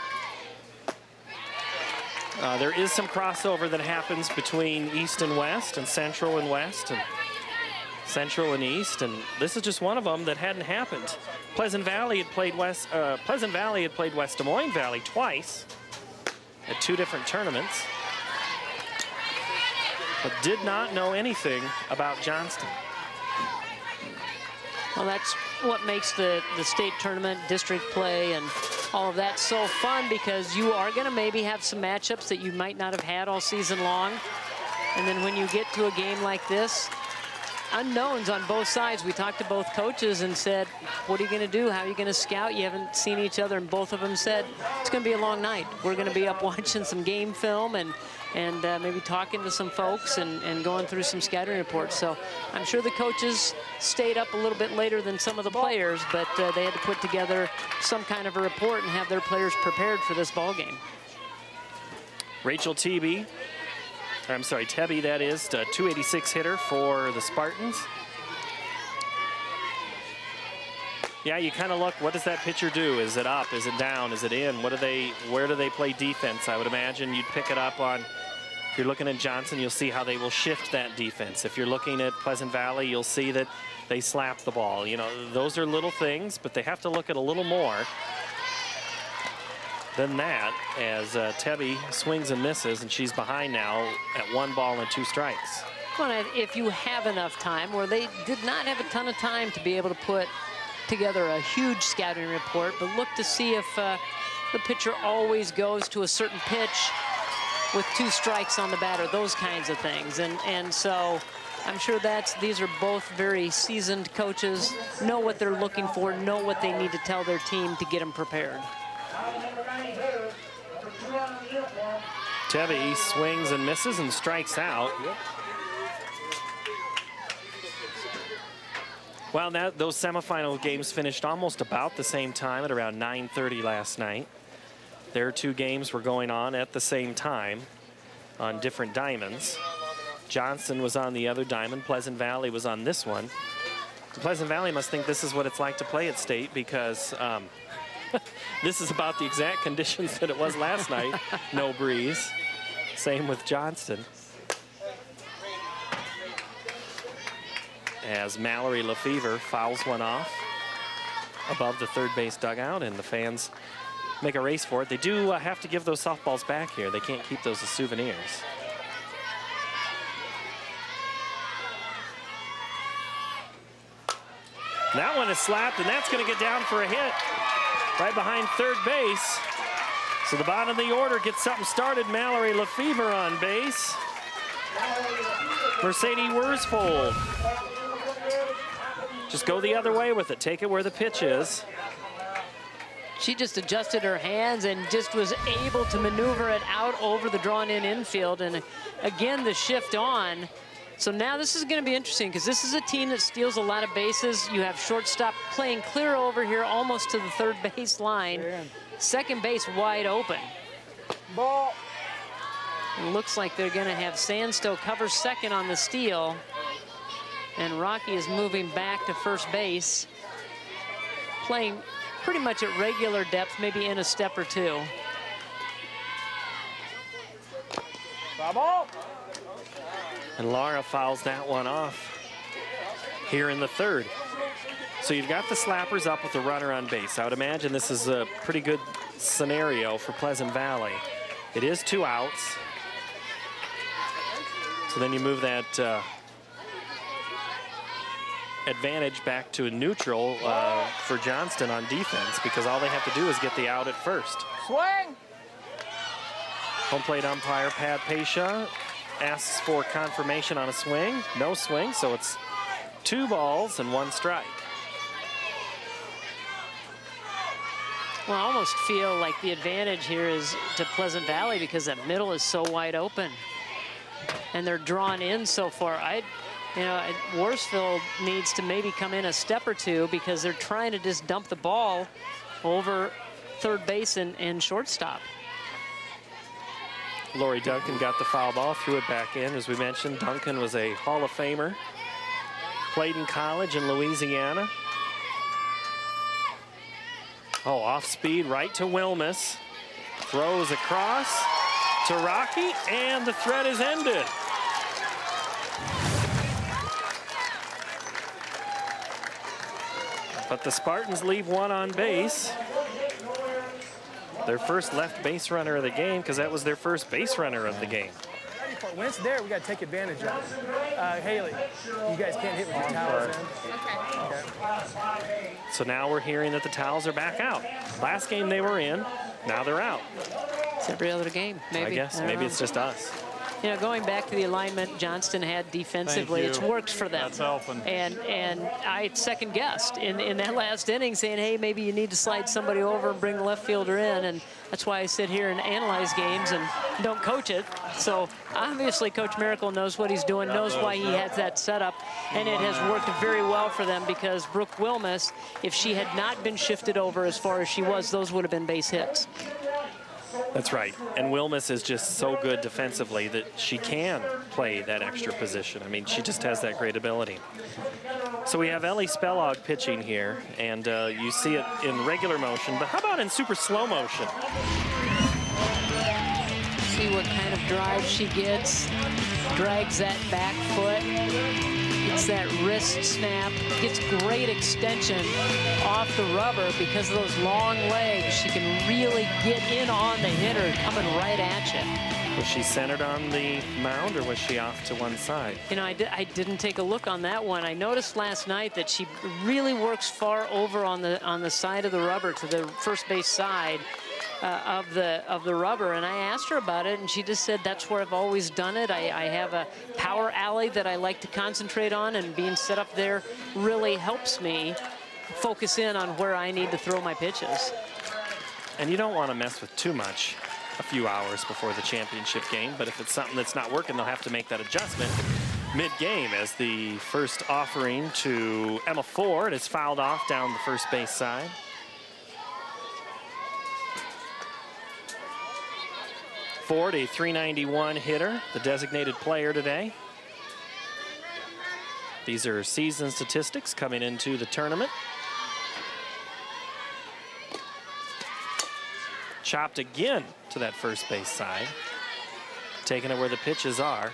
There is some crossover that happens between East and West, and Central and West, and Central and East, and this is just one of them that hadn't happened. Pleasant Valley had played West Des Moines Valley twice at 2 different tournaments, but did not know anything about Johnston. Well, that's what makes the state tournament, district play, and all of that so fun, because you are going to maybe have some matchups that you might not have had all season long. And then when you get to a game like this, unknowns on both sides. We talked to both coaches and said, what are you going to do? How are you going to scout? You haven't seen each other, and both of them said, it's going to be a long night. We're going to be up watching some game film and and maybe talking to some folks and going through some scouting reports. So I'm sure the coaches stayed up a little bit later than some of the players, but they had to put together some kind of a report and have their players prepared for this ball game. Rachel Tebby, that is, a 286 hitter for the Spartans. Yeah, you kind of look, what does that pitcher do? Is it up? Is it down? Is it in? Where do they play defense? I would imagine you'd pick it up on, if you're looking at Johnston, you'll see how they will shift that defense. If you're looking at Pleasant Valley, you'll see that they slap the ball. You know, those are little things, but they have to look at a little more than that as Tebby swings and misses, and she's behind now at 1 ball and 2 strikes. Well, if you have enough time, where they did not have a ton of time to be able to put together a huge scouting report, but look to see if the pitcher always goes to a certain pitch with 2 strikes on the batter, those kinds of things. And so I'm sure these are both very seasoned coaches, know what they're looking for, know what they need to tell their team to get them prepared. Tebby swings and misses and strikes out. Well, those semifinal games finished almost about the same time at around 9:30 last night. Their 2 games were going on at the same time on different diamonds. Johnston was on the other diamond. Pleasant Valley was on this one. Pleasant Valley must think this is what it's like to play at State, because this is about the exact conditions that it was last night. No breeze. Same with Johnston. As Mallory LaFever fouls one off above the third base dugout, and the fans make a race for it. They do have to give those softballs back here. They can't keep those as souvenirs. That one is slapped, and that's going to get down for a hit right behind third base. So the bottom of the order gets something started. Mallory LaFever on base. Mercedes Worsfold. Just go the other way with it. Take it where the pitch is. She just adjusted her hands and just was able to maneuver it out over the drawn-in infield. And again, the shift on. So now this is going to be interesting, because this is a team that steals a lot of bases. You have shortstop playing clear over here almost to the third base line. Second base wide open. Ball. It looks like they're going to have Sandstow cover second on the steal. And Rocky is moving back to first base, playing pretty much at regular depth, maybe in a step or 2. Ball. And LARA fouls that one off here in the third. So you've got the slappers up with the runner on base. I would imagine this is a pretty good scenario for Pleasant Valley. It is 2 outs. So then you move that advantage back to a neutral for Johnston on defense, because all they have to do is get the out at first. Swing. Home plate umpire Pat Pasha asks for confirmation on a swing. No swing, so it's 2 balls and 1 strike. Well, I almost feel like the advantage here is to Pleasant Valley, because that middle is so wide open and they're drawn in so far. Worsfield needs to maybe come in a step or 2, because they're trying to just dump the ball over third base and shortstop. Lori Duncan got the foul ball, threw it back in. As we mentioned, Duncan was a Hall of Famer. Played in college in Louisiana. Oh, off speed right to WILMES. Throws across to Rocky, and the threat is ended. But the Spartans leave 1 on base. Their first left base runner of the game, because that was their first base runner of the game. When it's there, we got to take advantage of it. Haley, you guys can't hit with your towels in. Okay. So now we're hearing that the towels are back out. Last game they were in, now they're out. It's every other game, maybe. I guess, maybe it's just us. You know, going back to the alignment Johnston had defensively, it's worked for them. That's helping. And I second-guessed in that last inning, saying, hey, maybe you need to slide somebody over and bring the left fielder in. And that's why I sit here and analyze games and don't coach it. So obviously Coach Miracle knows what he's doing, knows why he has that setup, and it has worked very well for them, because Brooke WILMES, if she had not been shifted over as far as she was, those would have been base hits. That's right. And WILMES is just so good defensively that she can play that extra position. I mean, she just has that great ability. So we have Ellie SPELHAUG pitching here, and you see it in regular motion, but how about in super slow motion? See what kind of drive she gets, drags that back foot, gets that wrist snap, gets great extension off the rubber because of those long legs. She can really get in on the hitter coming right at you. Was she centered on the mound, or was she off to one side? You know, I didn't take a look on that one. I noticed last night that she really works far over on the side of the rubber to the first base side of the rubber, and I asked her about it, and she just said that's where I've always done it. I have a power alley that I like to concentrate on, and being set up there really helps me focus in on where I need to throw my pitches. And you don't want to mess with too much a few hours before the championship game, but if it's something that's not working, they'll have to make that adjustment mid-game, as the first offering to Emma Ford is fouled off down the first base side. Ford, a .391 hitter, the designated player today. These are season statistics coming into the tournament. Chopped again to that first base side, taking it where the pitches are.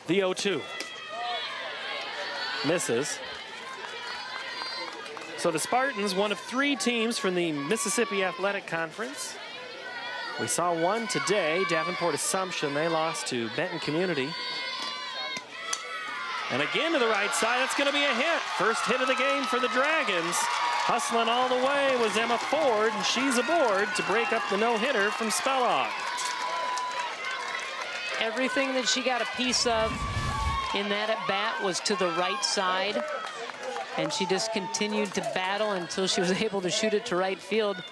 The 0-2. Misses. So the Spartans, one of 3 teams from the Mississippi Athletic Conference. We saw one today, Davenport Assumption. They lost to Benton Community. And again to the right side, that's going to be a hit. First hit of the game for the Dragons. Hustling all the way was Emma Ford, and she's aboard to break up the no-hitter from SPELHAUG. Everything that she got a piece of in that at-bat was to the right side, and she just continued to battle until she was able to shoot it to right field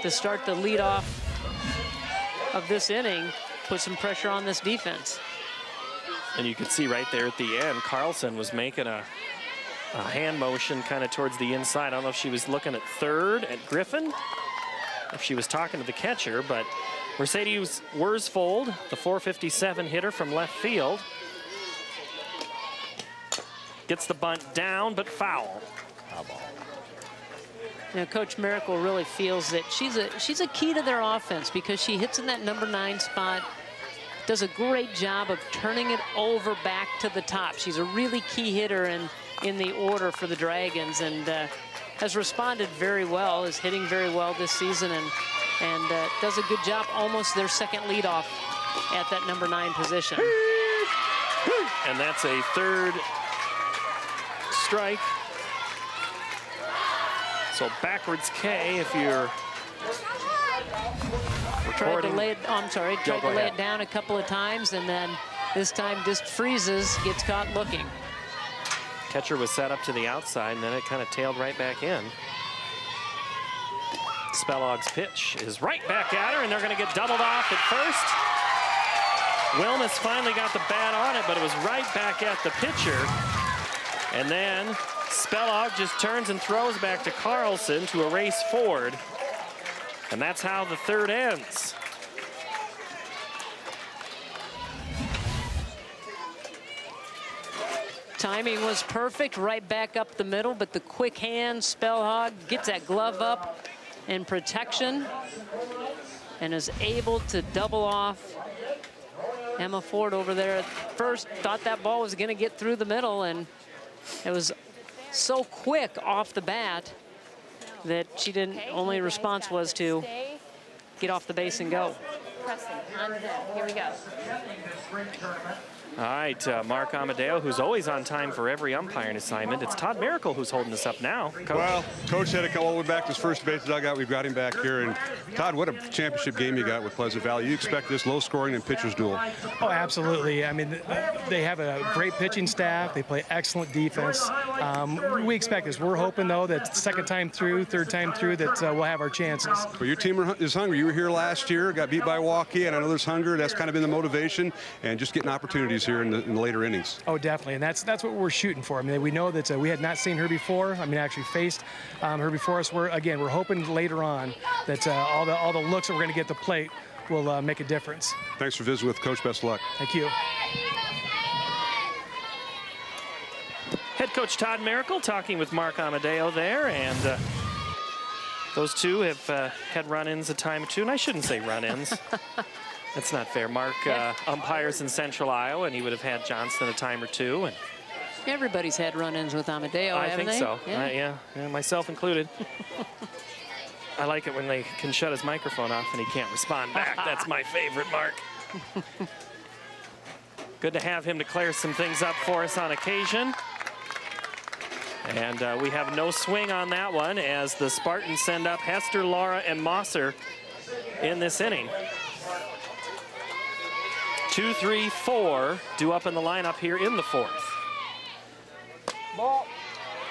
to start the leadoff of this inning, put some pressure on this defense. And you could see right there at the end, CARLSON was making a hand motion kind of towards the inside. I don't know if she was looking at third at Griffin, if she was talking to the catcher, but Mercedes Worsfold, the .457 hitter from left field, gets the bunt down, but foul. Foul ball. You know, Coach Miracle really feels that she's a key to their offense, because she hits in that number 9 spot, does a great job of turning it over back to the top. She's a really key hitter in the order for the Dragons, and has responded very well, is hitting very well this season, and does a good job, almost their second leadoff at that number 9 position. And that's a third strike. So backwards K if you're tried to lay it down a couple of times, and then this time just freezes, gets caught looking. Catcher was set up to the outside, and then it kind of tailed right back in. SPELHAUG's pitch is right back at her, and they're going to get doubled off at first. WILMES finally got the bat on it, but it was right back at the pitcher. And then SPELHAUG just turns and throws back to CARLSON to erase Ford. And that's how the third ends. Timing was perfect, right back up the middle, but the quick hand, SPELHAUG gets that glove up in protection and is able to double off Emma Ford over there at first. Thought that ball was going to get through the middle, and it was so quick off the bat that she didn't, only response was to get off the base and go. Preston, on to them. Here we go. All right, Mark Amadeo, who's always on time for every umpiring assignment. It's Todd Miracle who's holding us up now. Coach. Well, Coach had to come all the way back to his first base dugout. We've got him back here. And Todd, what a championship game you got with Pleasant Valley. You expect this low scoring and pitcher's duel. Oh, absolutely. I mean, they have a great pitching staff. They play excellent defense. We expect this. We're hoping, though, that second time through, third time through, that we'll have our chances. Well, your team is hungry. You were here last year, got beat by Waukee, and I know there's hunger. That's kind of been the motivation, and just getting opportunities here in the later innings. Oh, definitely, and that's what we're shooting for. I mean, we know that we had not seen her before. I mean, actually faced her before us. We're hoping later on that all the looks that we're going to get at the plate will make a difference. Thanks for visiting with Coach. Best of luck. Thank you. Head coach Todd Miracle talking with Mark Amadeo there, and those two have had run-ins a time or two, and I shouldn't say run-ins. That's not fair. Mark umpires in Central Iowa, and he would have had Johnston a time or two. And everybody's had run-ins with Amadeo, haven't they? I think so. Yeah. Yeah, myself included. I like it when they can shut his microphone off and he can't respond back. That's my favorite, Mark. Good to have him to clear some things up for us on occasion. And we have no swing on that one as the Spartans send up Hester, Lara, and Mosser in this inning. 2, 3, 4 due up in the lineup here in the fourth. Ball.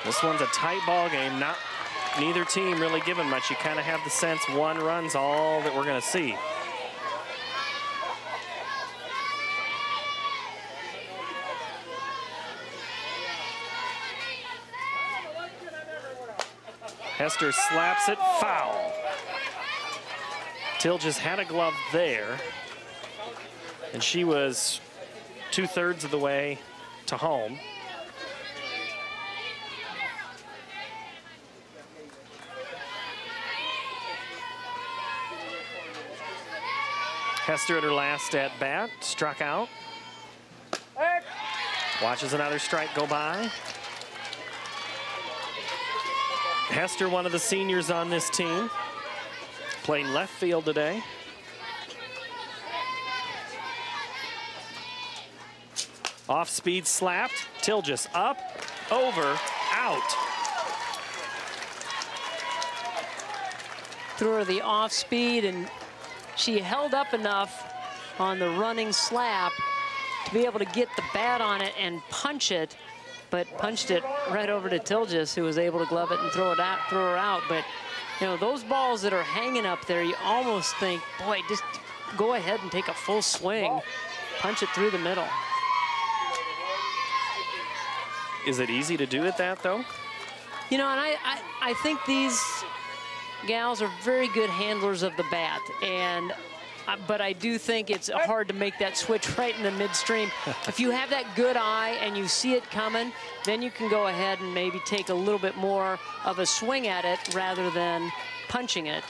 This one's a tight ball game. Neither team really giving much. You kind of have the sense one run's all that we're going to see. Hester slaps it foul. Till just had a glove there. And she was 2/3 of the way to home. Hester at her last at bat, struck out. Watches another strike go by. Hester, one of the seniors on this team, playing left field today. Off speed slapped, Tilgis up, over, out. Threw her the off speed, and she held up enough on the running slap to be able to get the bat on it and punch it, but punched it right over to Tilgis, who was able to glove it and throw her out. But you know, those balls that are hanging up there, you almost think, boy, just go ahead and take a full swing, punch it through the middle. Is it easy to do it that, though? You know, and I think these gals are very good handlers of the bat, and but I do think it's hard to make that switch right in the midstream. If you have that good eye and you see it coming, then you can go ahead and maybe take a little bit more of a swing at it rather than punching it.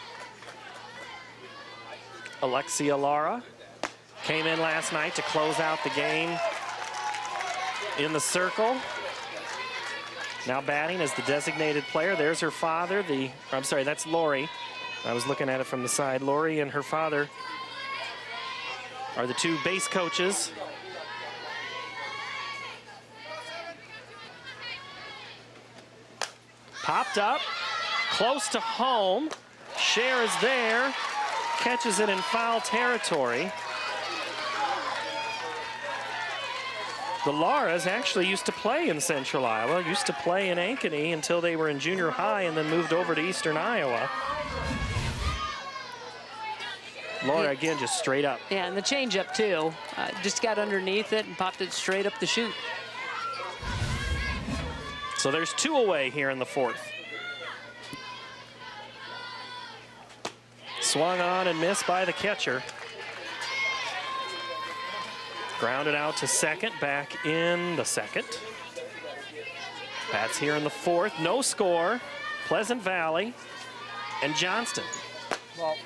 Alexia Lara came in last night to close out the game in the circle. Now batting as the designated player. There's her father, I'm sorry, that's Lori. I was looking at it from the side. Lori and her father are the two base coaches. Popped up, close to home. Cher is there, catches it in foul territory. The Laras actually used to play in Central Iowa, used to play in Ankeny until they were in junior high and then moved over to Eastern Iowa. Laura again just straight up. Yeah, and the changeup too. Just got underneath it and popped it straight up the chute. So there's 2 away here in the fourth. Swung on and missed by the catcher. Grounded out to second, back in the second. Bats here in the fourth, no score. Pleasant Valley and Johnston.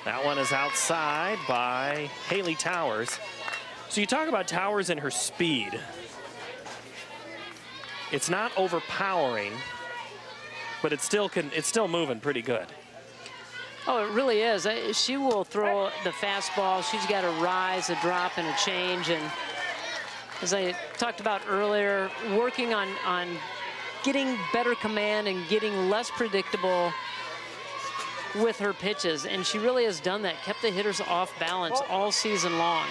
That one is outside by HAYLEE Towers. So you talk about Towers and her speed. It's not overpowering, but it's still moving pretty good. Oh, it really is. She will throw the fastball. She's got a rise, a drop, and a change, and as I talked about earlier, working on getting better command and getting less predictable with her pitches. And she really has done that, kept the hitters off balance all season long.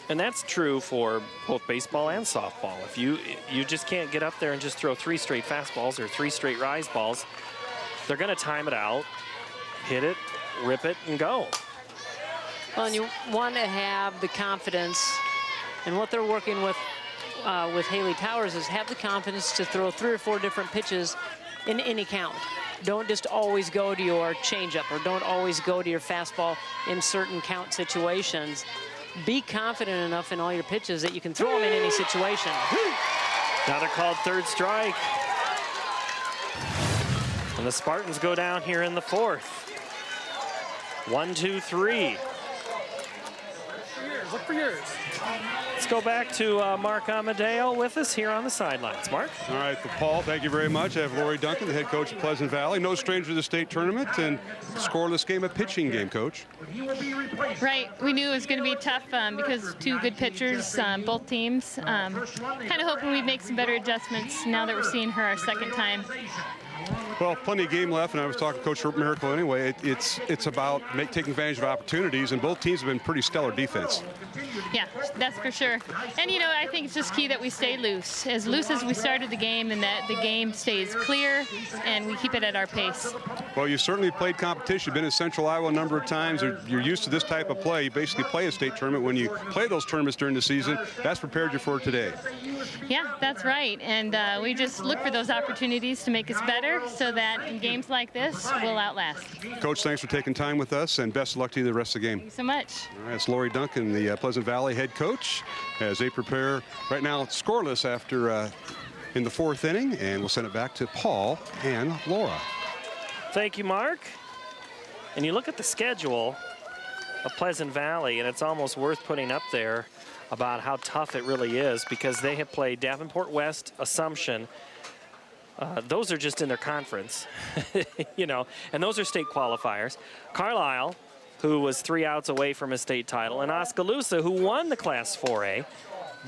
And that's true for both baseball and softball. If you just can't get up there and just throw 3 straight fastballs or 3 straight rise balls, they're going to time it out, hit it, rip it, and go. Well, and you want to have the confidence, and what they're working with HAYLEE Towers is have the confidence to throw 3 or 4 different pitches in any count. Don't just always go to your changeup, or don't always go to your fastball in certain count situations. Be confident enough in all your pitches that you can throw them in any situation. Now they're called 3rd strike. And the Spartans go down here in the 4th. 1, 2, 3. Look for yours. Let's go back to Mark Amadeo with us here on the sidelines. Mark? All right, Paul, thank you very much. I have Lori Duncan, the head coach of Pleasant Valley. No stranger to the state tournament, and scoreless game, a pitching game, Coach. Right. We knew it was going to be tough because 2 good pitchers, both teams. Kind of hoping we'd make some better adjustments now that we're seeing her our 2nd time. Well, plenty of game left, and I was talking to Coach Miracle anyway. It's about taking advantage of opportunities, and both teams have been pretty stellar defense. Yeah, that's for sure. And, you know, I think it's just key that we stay loose as we started the game, and that the game stays clear and we keep it at our pace. Well, you certainly played competition, been in Central Iowa a number of times. You're used to this type of play. You basically play a state tournament. When you play those tournaments during the season, that's prepared you for today. Yeah, that's right. And we just look for those opportunities to make us better so that in games like this, we'll outlast. Coach, thanks for taking time with us, and best of luck to you the rest of the game. Thank you so much. All right, it's Lori Duncan, the Pleasant Valley head coach, as they prepare right now scoreless after in the 4th inning, and we'll send it back to Paul and Laura. Thank you, Mark. And you look at the schedule of Pleasant Valley, and it's almost worth putting up there about how tough it really is, because they have played Davenport West, Assumption. Those are just in their conference, you know, and those are state qualifiers. Carlisle, who was 3 outs away from a state title, and Oskaloosa, who won the Class 4A.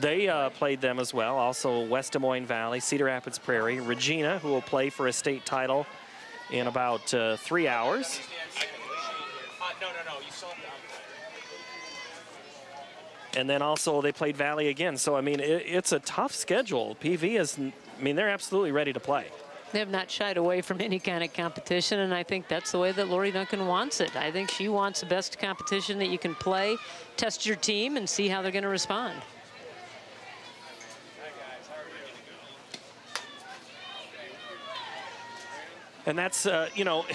They played them as well. Also West Des Moines Valley, Cedar Rapids Prairie, Regina, who will play for a state title in about 3 hours. And then also they played Valley again. So, I mean, it's a tough schedule. PV is, I mean, they're absolutely ready to play. They have not shied away from any kind of competition, and I think that's the way that Lori Duncan wants it. I think she wants the best competition that you can play, test your team, and see how they're going to respond. And that's, you know,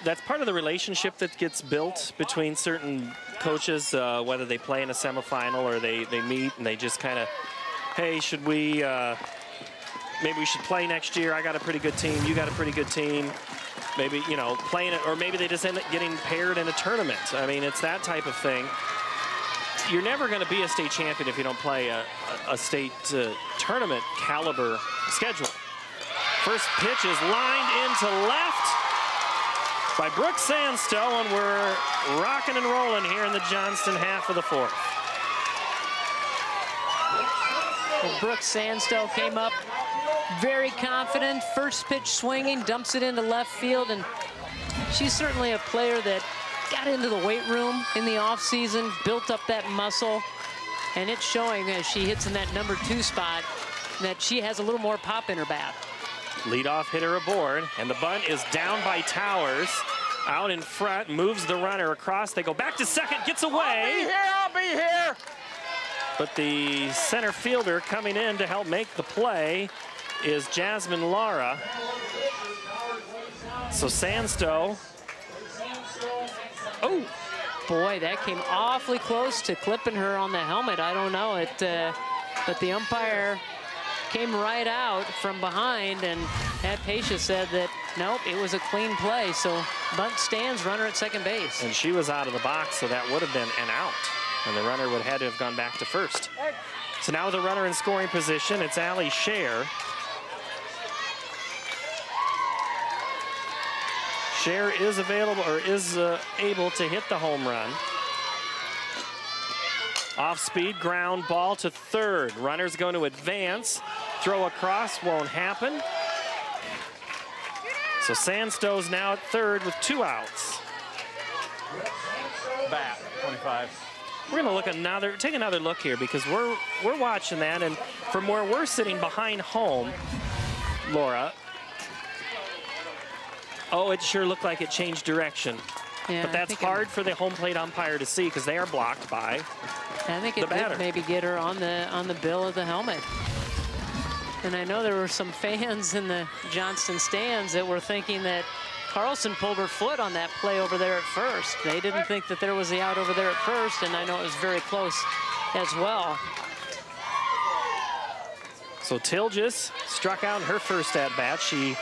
that's part of the relationship that gets built between certain coaches, whether they play in a semifinal or they meet and they just kind of, hey, should we, maybe we should play next year. I got a pretty good team. You got a pretty good team. Maybe, you know, playing it, or maybe they just end up getting paired in a tournament. I mean, it's that type of thing. You're never going to be a state champion if you don't play a state tournament caliber schedule. First pitch is lined into left by Brooke Sandstow, and we're rocking and rolling here in the Johnston half of the 4th. Well, Brooke Sandstow came up very confident. First pitch swinging, dumps it into left field, and she's certainly a player that got into the weight room in the offseason, built up that muscle, and it's showing as she hits in that number 2 spot that she has a little more pop in her bat. Leadoff hitter aboard, and the bunt is down by Towers. Out in front, moves the runner across. They go back to second, gets away. I'll be here. But the center fielder coming in to help make the play is Jasmine Lara. So Sandstow. Oh, boy, that came awfully close to clipping her on the helmet. I don't know it, but the umpire came right out from behind, and Pat Pasha said that, nope, it was a clean play. So bunt stands, runner at second base. And she was out of the box, so that would have been an out. And the runner would have had to have gone back to first. So now with the runner in scoring position, it's Allie Scher. Cher is available, or is able to hit the home run. Off-speed ground ball to third. Runner's going to advance. Throw across won't happen. So Sandstow's now at third with 2 outs. Bat, 25. We're going to take another look here, because we're watching that, and from where we're sitting behind home, Laura, oh, it sure looked like it changed direction. Yeah, but that's hard for the home plate umpire to see, because they are blocked by I think the it batter. did maybe get her on the bill of the helmet. And I know there were some fans in the Johnston stands that were thinking that CARLSON pulled her foot on that play over there at first. They didn't think that there was the out over there at first, and I know it was very close as well. So Tilgis struck out in her first at-bat. She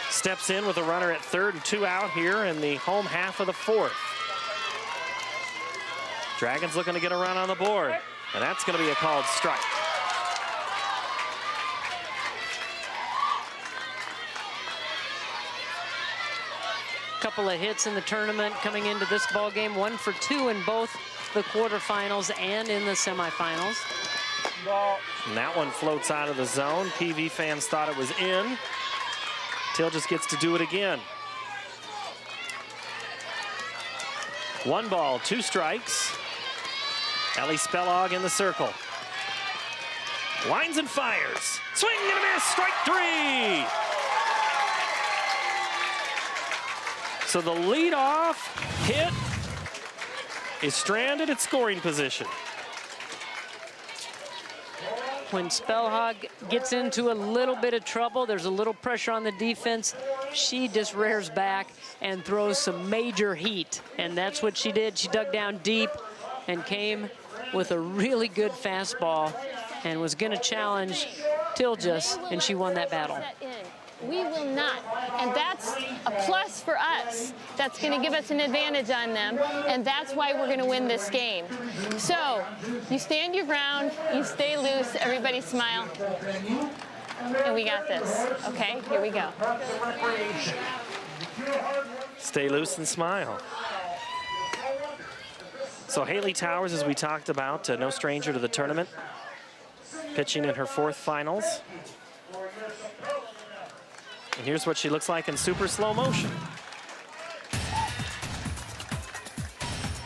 steps in with a runner at third and 2 out here in the home half of the 4th. Dragons looking to get a run on the board, and that's going to be a called strike. Couple of hits in the tournament coming into this ball game. 1 for 2 in both the quarterfinals and in the semifinals. And that one floats out of the zone. PV fans thought it was in. Tilgis gets to do it again. 1 ball, 2 strikes. Ellie SPELHAUG in the circle. Lines and fires. Swing and a miss, strike 3. So the leadoff hit is stranded at scoring position. When SPELHAUG gets into a little bit of trouble, there's a little pressure on the defense, she just rears back and throws some major heat. And that's what she did. She dug down deep and came with a really good fastball and was going to challenge Tilgis, and she won that battle. We will not, and that's a plus for us. That's going to give us an advantage on them, and that's why we're going to win this game. So, you stand your ground, you stay loose, everybody smile, and we got this. Okay, here we go. Stay loose and smile. So HAYLEE Towers, as we talked about, no stranger to the tournament, pitching in her 4th finals. And here's what she looks like in super slow motion.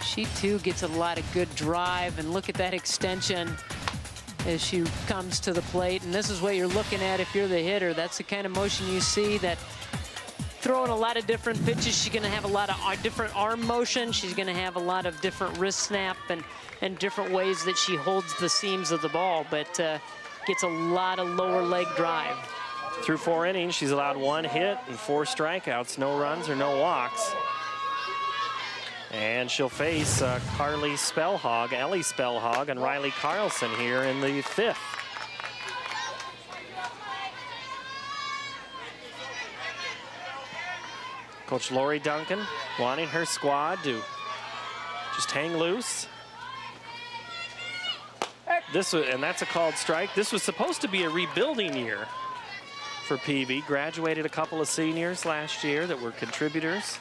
She too gets a lot of good drive, and look at that extension as she comes to the plate. And this is what you're looking at if you're the hitter. That's the kind of motion you see, that throwing a lot of different pitches. She's going to have a lot of different arm motion. She's going to have a lot of different wrist snap and different ways that she holds the seams of the ball, but gets a lot of lower leg drive. Through 4 innings, she's allowed 1 hit and 4 strikeouts, no runs or no walks. And she'll face CARLI SPELHAUG, Ellie SPELHAUG, and RYLEE CARLSON here in the 5th. Coach Lori Duncan wanting her squad to just hang loose. And that's a called strike. This was supposed to be a rebuilding year for PV. Graduated a couple of seniors last year that were contributors.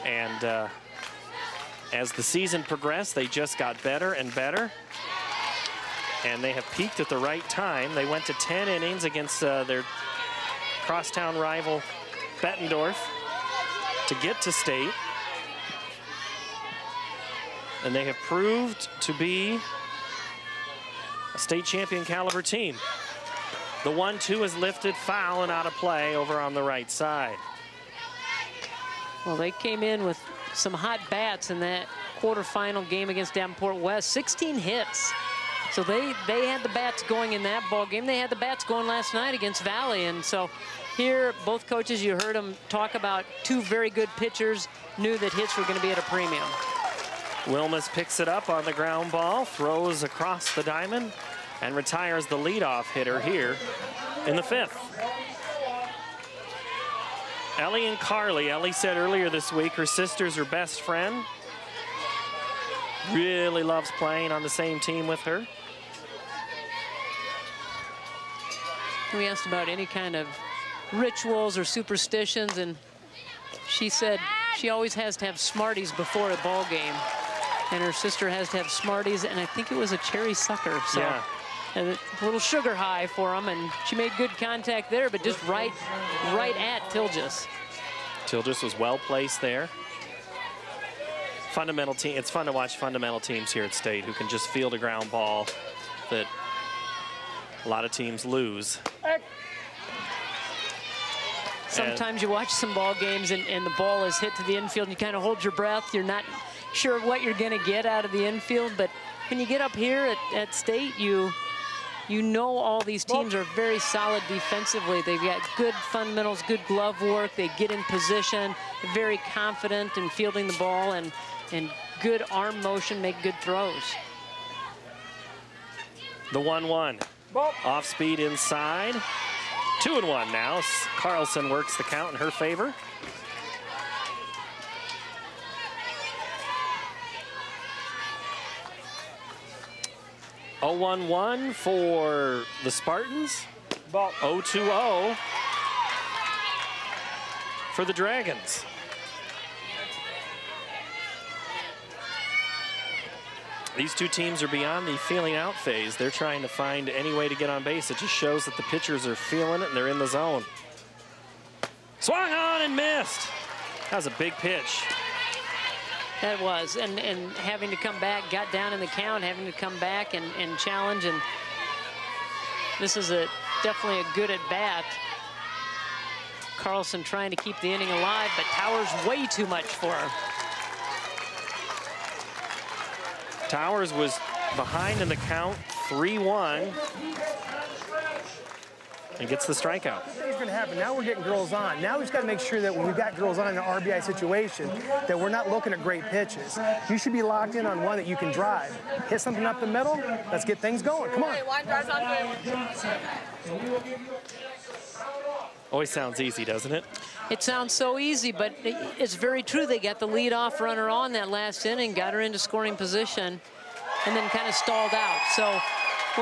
And as the season progressed, they just got better and better. And they have peaked at the right time. They went to 10 innings against their crosstown rival Bettendorf to get to state. And they have proved to be a state champion caliber team. The 1-2 is lifted, foul and out of play over on the right side. Well, they came in with some hot bats in that quarterfinal game against Davenport West. 16 hits. So they had the bats going in that ball game. They had the bats going last night against Valley. And so here, both coaches, you heard them talk about 2 very good pitchers, knew that hits were going to be at a premium. WILMES picks it up on the ground ball, throws across the diamond, and retires the leadoff hitter here in the 5th. Ellie and CARLI. Ellie said earlier this week her sister's her best friend. Really loves playing on the same team with her. We asked about any kind of rituals or superstitions, and She said she always has to have Smarties before a ball game, and her sister has to have Smarties, and I think it was a cherry sucker. So Yeah. a little sugar high for them, and she made good contact there, but just right at Tilgis. Tilgis was well placed there. Fundamental team. It's fun to watch fundamental teams here at State who can just field a ground ball that a lot of teams lose. Sometimes you watch some ball games and the ball is hit to the infield and you kind of hold your breath. You're not sure what you're going to get out of the infield, but when you get up here at State, you know all these teams are very solid defensively. They've got good fundamentals, good glove work. They get in position, very confident in fielding the ball, and good arm motion, make good throws. The 1-1. Off speed inside. 2-1 now. Carlson works the count in her favor. Oh, 1-1 for the Spartans. 0-2-0 for the Dragons. These two teams are beyond the feeling out phase. They're trying to find any way to get on base. It just shows that the pitchers are feeling it and they're in the zone. Swung on and missed. That was a big pitch. That was, and having to come back, got down in the count, having to come back and challenge, and this is definitely a good at-bat. Carlson trying to keep the inning alive, but Towers way too much for her. Towers was behind in the count, 3-1, and gets the strikeout. What's going to happen? Now we're getting girls on. Now we've got to make sure that when we've got girls on in an RBI situation, that we're not looking at great pitches. You should be locked in on one that you can drive. Hit something up the middle. Let's get things going. Come on. Always sounds easy, doesn't it? It sounds so easy, but it's very true. They got the leadoff runner on that last inning, got her into scoring position, and then kind of stalled out. So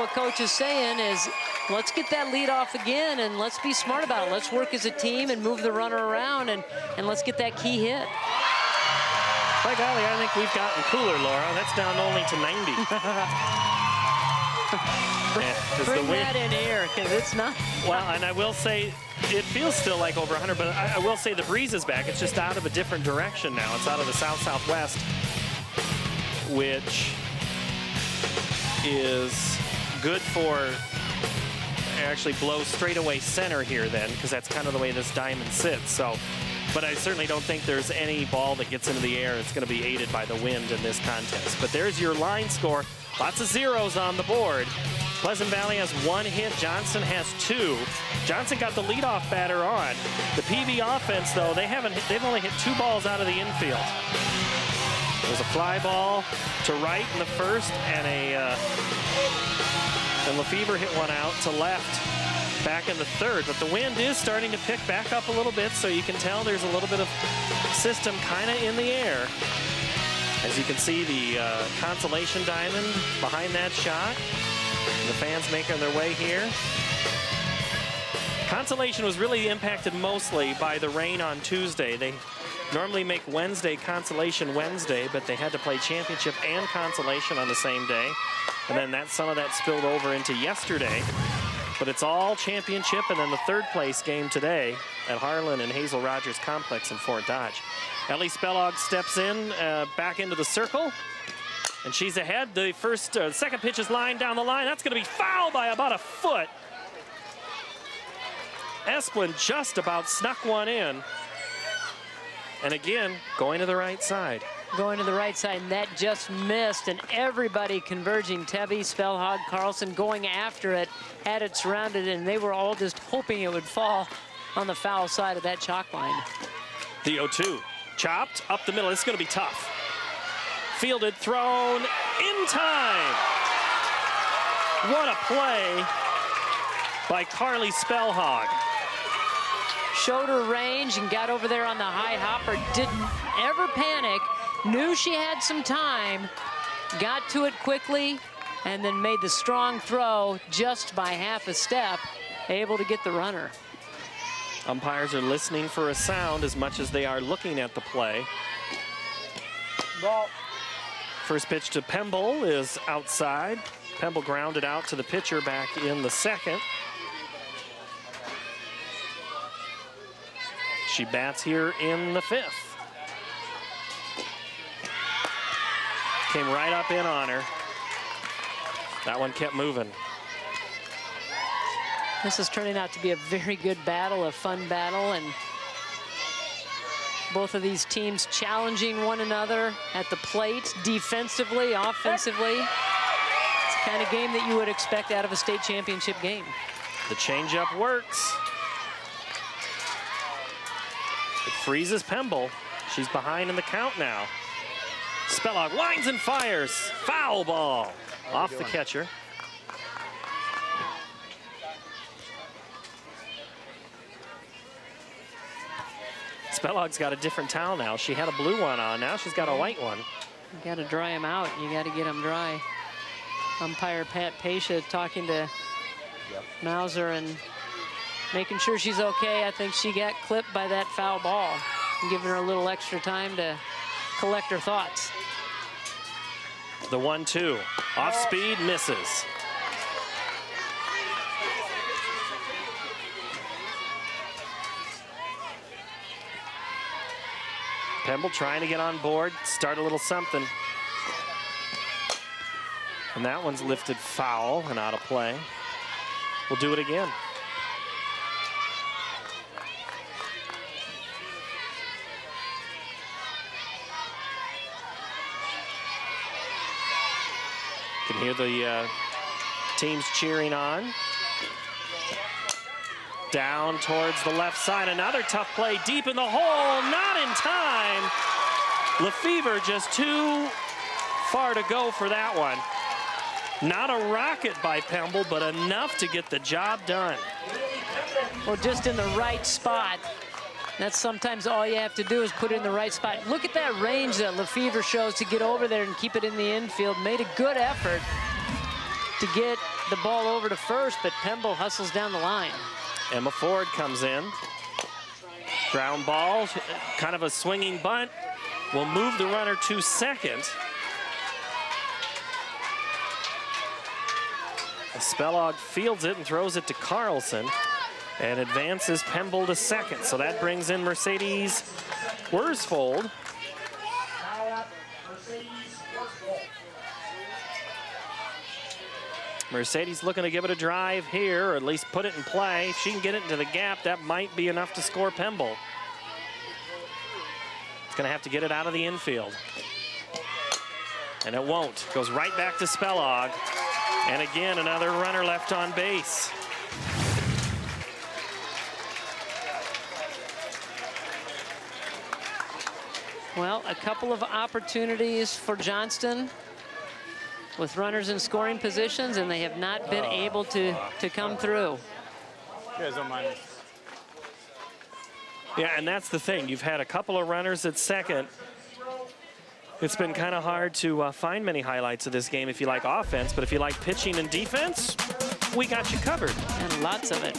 what Coach is saying is, let's get that lead off again, and let's be smart about it. Let's work as a team and move the runner around, and let's get that key hit. By golly, I think we've gotten cooler, Laura. That's down only to 90. Bring that in here, because it's not. Well, and I will say, it feels still like over 100, but I will say the breeze is back. It's just out of a different direction now. It's out of the south-southwest, which is good for, actually blows straight away center here then, because that's kind of the way this diamond sits. So, but I certainly don't think there's any ball that gets into the air that's going to be aided by the wind in this contest. But there's your line score. Lots of zeros on the board. Pleasant Valley has 1 hit. Johnston has 2. Johnston got the leadoff batter on. The PV offense, though, they've only hit 2 balls out of the infield. There's a fly ball to right in the first, and LaFever hit one out to left back in the third. But the wind is starting to pick back up a little bit, so you can tell there's a little bit of system kind of in the air. As you can see, the consolation diamond behind that shot. The fans making their way here. Consolation was really impacted mostly by the rain on Tuesday. They normally make Wednesday Consolation Wednesday, but they had to play championship and consolation on the same day. And then some of that spilled over into yesterday. But it's all championship, and then the third place game today at Harlan and Harlan Rogers Complex in Fort Dodge. Ellie SPELHAUG steps in, back into the circle. And she's ahead. The second pitch is lined down the line. That's going to be foul by about a foot. Esplin just about snuck one in. And again, going to the right side. Going to the right side, and that just missed, and everybody converging. Tebby, SPELHAUG, Carlson going after it, had it surrounded, and they were all just hoping it would fall on the foul side of that chalk line. The 0-2, chopped up the middle. It's going to be tough. Fielded, thrown, in time. What a play by CARLI SPELHAUG. Showed her range and got over there on the high hopper. Didn't ever panic. Knew she had some time. Got to it quickly and then made the strong throw just by half a step. Able to get the runner. Umpires are listening for a sound as much as they are looking at the play. Ball. First pitch to Pemble is outside. Pemble grounded out to the pitcher back in the second. She bats here in the fifth. Came right up in on her. That one kept moving. This is turning out to be a very good battle, a fun battle, and both of these teams challenging one another at the plate, defensively, offensively. It's the kind of game that you would expect out of a state championship game. The changeup works. It freezes Pemble. She's behind in the count now. SPELHAUG lines and fires. Foul ball off the catcher. SPELHAUG's got a different towel now. She had a blue one on. Now she's got a white one. You got to dry them out. You got to get them dry. Umpire Pat Pasha talking to Mauser and making sure she's okay. I think she got clipped by that foul ball and giving her a little extra time to collect her thoughts. The 1-2. Off speed, misses. Pemble trying to get on board, start a little something. And that one's lifted foul and out of play. We'll do it again. You can hear the teams cheering on. Down towards the left side, another tough play deep in the hole, not in time. LaFever just too far to go for that one. Not a rocket by Pemble, but enough to get the job done. Well, just in the right spot. That's sometimes all you have to do is put it in the right spot. Look at that range that LaFever shows to get over there and keep it in the infield. Made a good effort to get the ball over to first, but Pemble hustles down the line. Emma Ford comes in. Ground ball, kind of a swinging bunt. Will move the runner to second. SPELHAUG fields it and throws it to CARLSON and advances Pemble to second. So that brings in Mercedes Worsfold. Mercedes looking to give it a drive here, or at least put it in play. If she can get it into the gap, that might be enough to score Pemble. It's going to have to get it out of the infield. And it won't. Goes right back to SPELHAUG. And again, another runner left on base. Well, a couple of opportunities for Johnston with runners in scoring positions, and they have not been able to come through. You guys don't mind. Yeah, and that's the thing. You've had a couple of runners at second. It's been kind of hard to find many highlights of this game if you like offense, but if you like pitching and defense, we got you covered. And lots of it.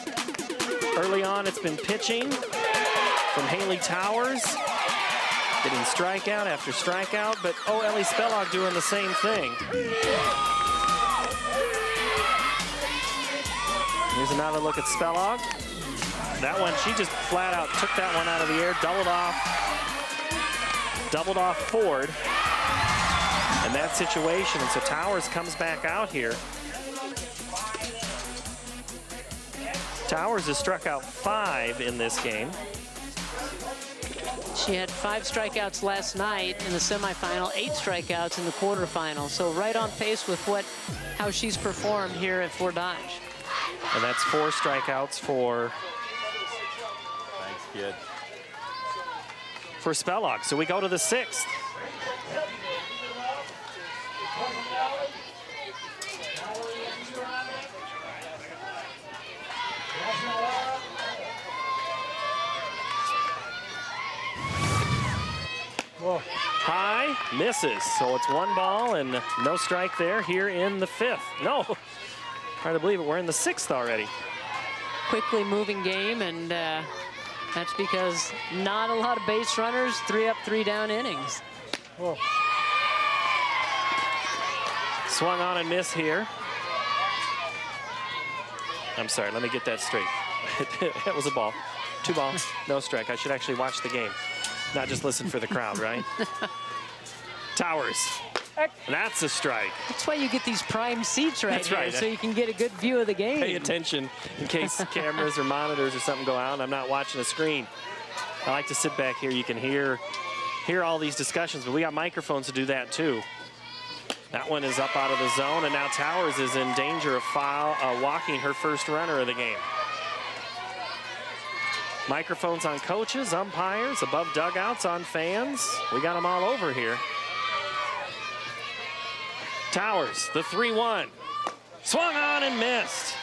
Early on, it's been pitching from HAYLEE Towers, getting strikeout after strikeout, but Ellie SPELHAUG doing the same thing. Here's another look at SPELHAUG. That one, she just flat out took that one out of the air, doubled off Ford in that situation, and so Towers comes back out here. Towers has struck out 5 in this game. She had 5 strikeouts last night in the semifinal, 8 strikeouts in the quarterfinal. So right on pace with how she's performed here at Fort Dodge. And that's 4 strikeouts for SPELHAUG. So we go to the 6th. Whoa. High, misses. So it's 1 ball and no strike there here in the 5th. No, hard to believe it. We're in the 6th already. Quickly moving game, and That's because not a lot of base runners, 3 up, 3 down innings. Whoa. Swung on and miss here. I'm sorry, let me get that straight. It was a ball. 2 balls, no strike. I should actually watch the game, not just listen for the crowd, right? Towers. That's a strike. That's why you get these prime seats right That's here, right. so you can get a good view of the game. Pay attention in case cameras or monitors or something go out. I'm not watching a screen. I like to sit back here. You can hear all these discussions, but we got microphones to do that too. That one is up out of the zone, and now Towers is in danger of walking her first runner of the game. Microphones on coaches, umpires, above dugouts, on fans. We got them all over here. Towers, the 3-1. Swung on and missed.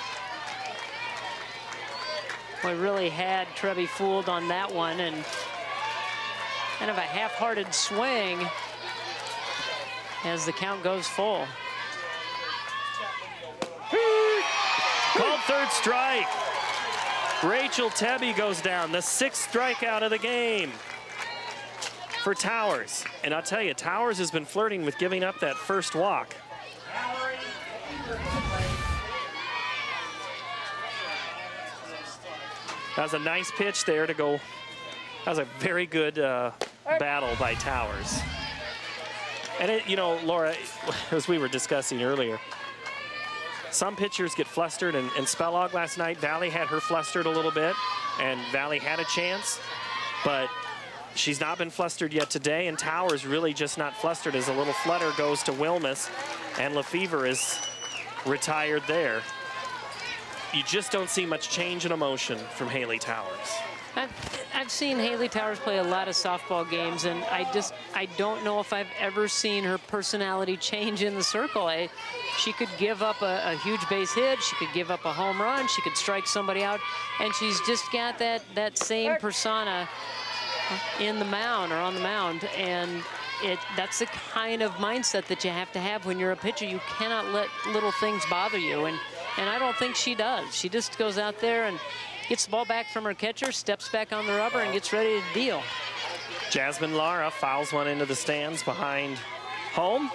We really had Trevi fooled on that one, and kind of a half-hearted swing as the count goes full. Called third strike. Rachel Tebby goes down, the 6th strikeout of the game for Towers. And I'll tell you, Towers has been flirting with giving up that first walk. That was a nice pitch there to go. That was a very good battle by Towers. And you know, Laura, as we were discussing earlier, some pitchers get flustered, and SPELHAUG last night, Valley had her flustered a little bit, and Valley had a chance, but she's not been flustered yet today, and Towers really just not flustered as a little flutter goes to WILMES, and LAFEVER is retired there. You just don't see much change in emotion from HAYLEE Towers. I've seen HAYLEE Towers play a lot of softball games, and I don't know if I've ever seen her personality change in the circle. She could give up a huge base hit, she could give up a home run, she could strike somebody out, and she's just got that same persona in the mound or on the mound, and that's the kind of mindset that you have to have when you're a pitcher. You cannot let little things bother you, and I don't think she does. She just goes out there and gets the ball back from her catcher, steps back on the rubber, and gets ready to deal. Jasmine Lara fouls one into the stands behind home.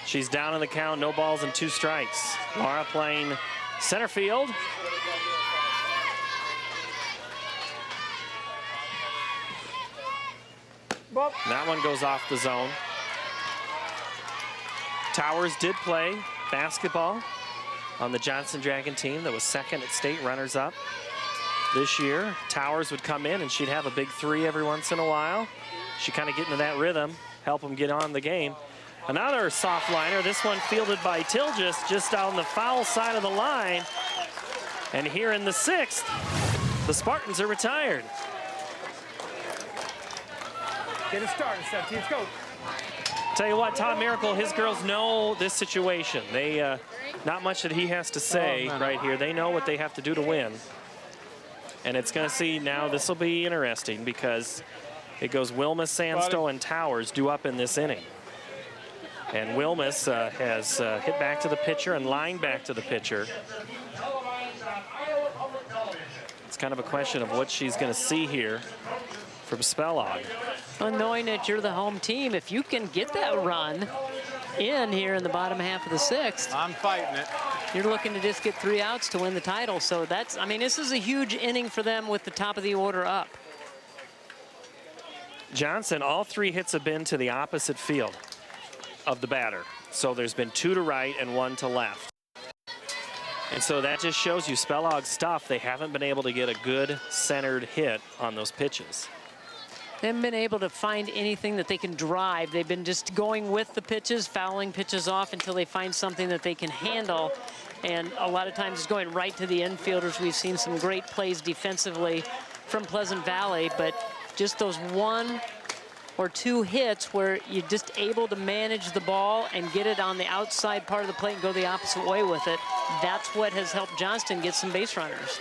She's down in the count, no balls and 2 strikes. Lara playing center field. That one goes off the zone. Towers did play basketball on the Johnston Dragon team that was 2nd at state runners-up this year. Towers would come in and she'd have a big 3 every once in a while. She'd kind of get into that rhythm, help them get on the game. Another soft liner, this one fielded by Tilgis just on the foul side of the line. And here in the 6th, the Spartans are retired. Get it started, 17, let's go. Tell you what, Tom Miracle, his girls know this situation. They, not much that he has to say right here. They know what they have to do to win. And it's going to see now, this will be interesting because it goes WILMES, Sandstone, and Towers due up in this inning. And WILMES has hit back to the pitcher and lined back to the pitcher. It's kind of a question of what she's going to see here from SPELHAUG. Well, knowing that you're the home team, if you can get that run in here in the bottom half of the 6th, I'm fighting it. You're looking to just get 3 outs to win the title. So that's, I mean, this is a huge inning for them with the top of the order up. Johnson, all 3 hits have been to the opposite field of the batter. So there's been 2 to right and 1 to left. And so that just shows you SPELHAUG's stuff. They haven't been able to get a good centered hit on those pitches. They haven't been able to find anything that they can drive. They've been just going with the pitches, fouling pitches off until they find something that they can handle. And a lot of times it's going right to the infielders. We've seen some great plays defensively from Pleasant Valley, but just those 1 or 2 hits where you're just able to manage the ball and get it on the outside part of the plate and go the opposite way with it. That's what has helped Johnston get some base runners.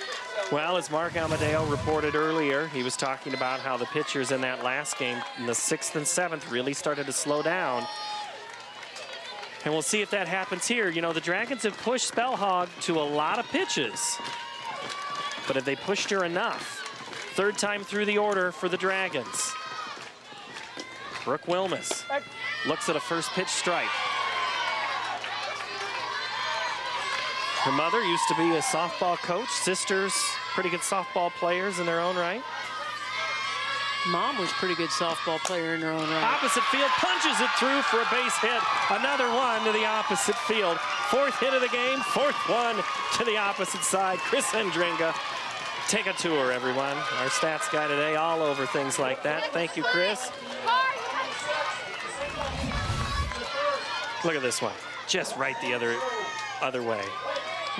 Well, as Mark Amadeo reported earlier, he was talking about how the pitchers in that last game, in the 6th and 7th, really started to slow down. And we'll see if that happens here. You know, the Dragons have pushed SPELHAUG to a lot of pitches. But have they pushed her enough? Third time through the order for the Dragons. Brooke Wilmes looks at a first pitch strike. Her mother used to be a softball coach. Sisters, pretty good softball players in their own right. Mom was a pretty good softball player in her own right. Opposite field, punches it through for a base hit. Another one to the opposite field. Fourth hit of the game, fourth one to the opposite side. Chris Endringa. Take a tour, everyone. Our stats guy today, all over things like that. Thank you, Chris. Look at this one. Just right the other way.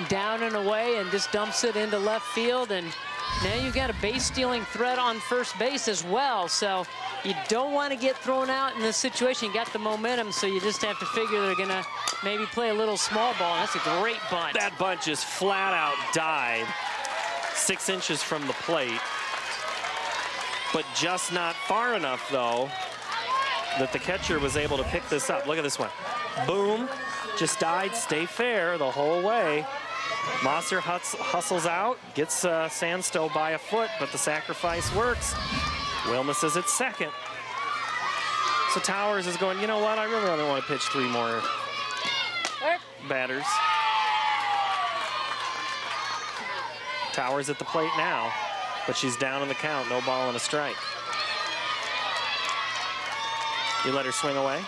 Down and away, and just dumps it into left field, and now you've got a base-stealing threat on first base as well, so you don't want to get thrown out in this situation. You got the momentum, so you just have to figure they're going to maybe play a little small ball. That's a great bunt. That bunt just flat out died 6 inches from the plate, but just not far enough, though, that the catcher was able to pick this up. Look at this one. Boom. Just died. Stay fair the whole way. Mosser hustles out, gets Sandstow by a foot, but the sacrifice works. Wilmes is at second. So Towers is going, you know what, I really only want to pitch 3 more batters. Towers at the plate now, but she's down in the count, no ball and a strike. You let her swing away?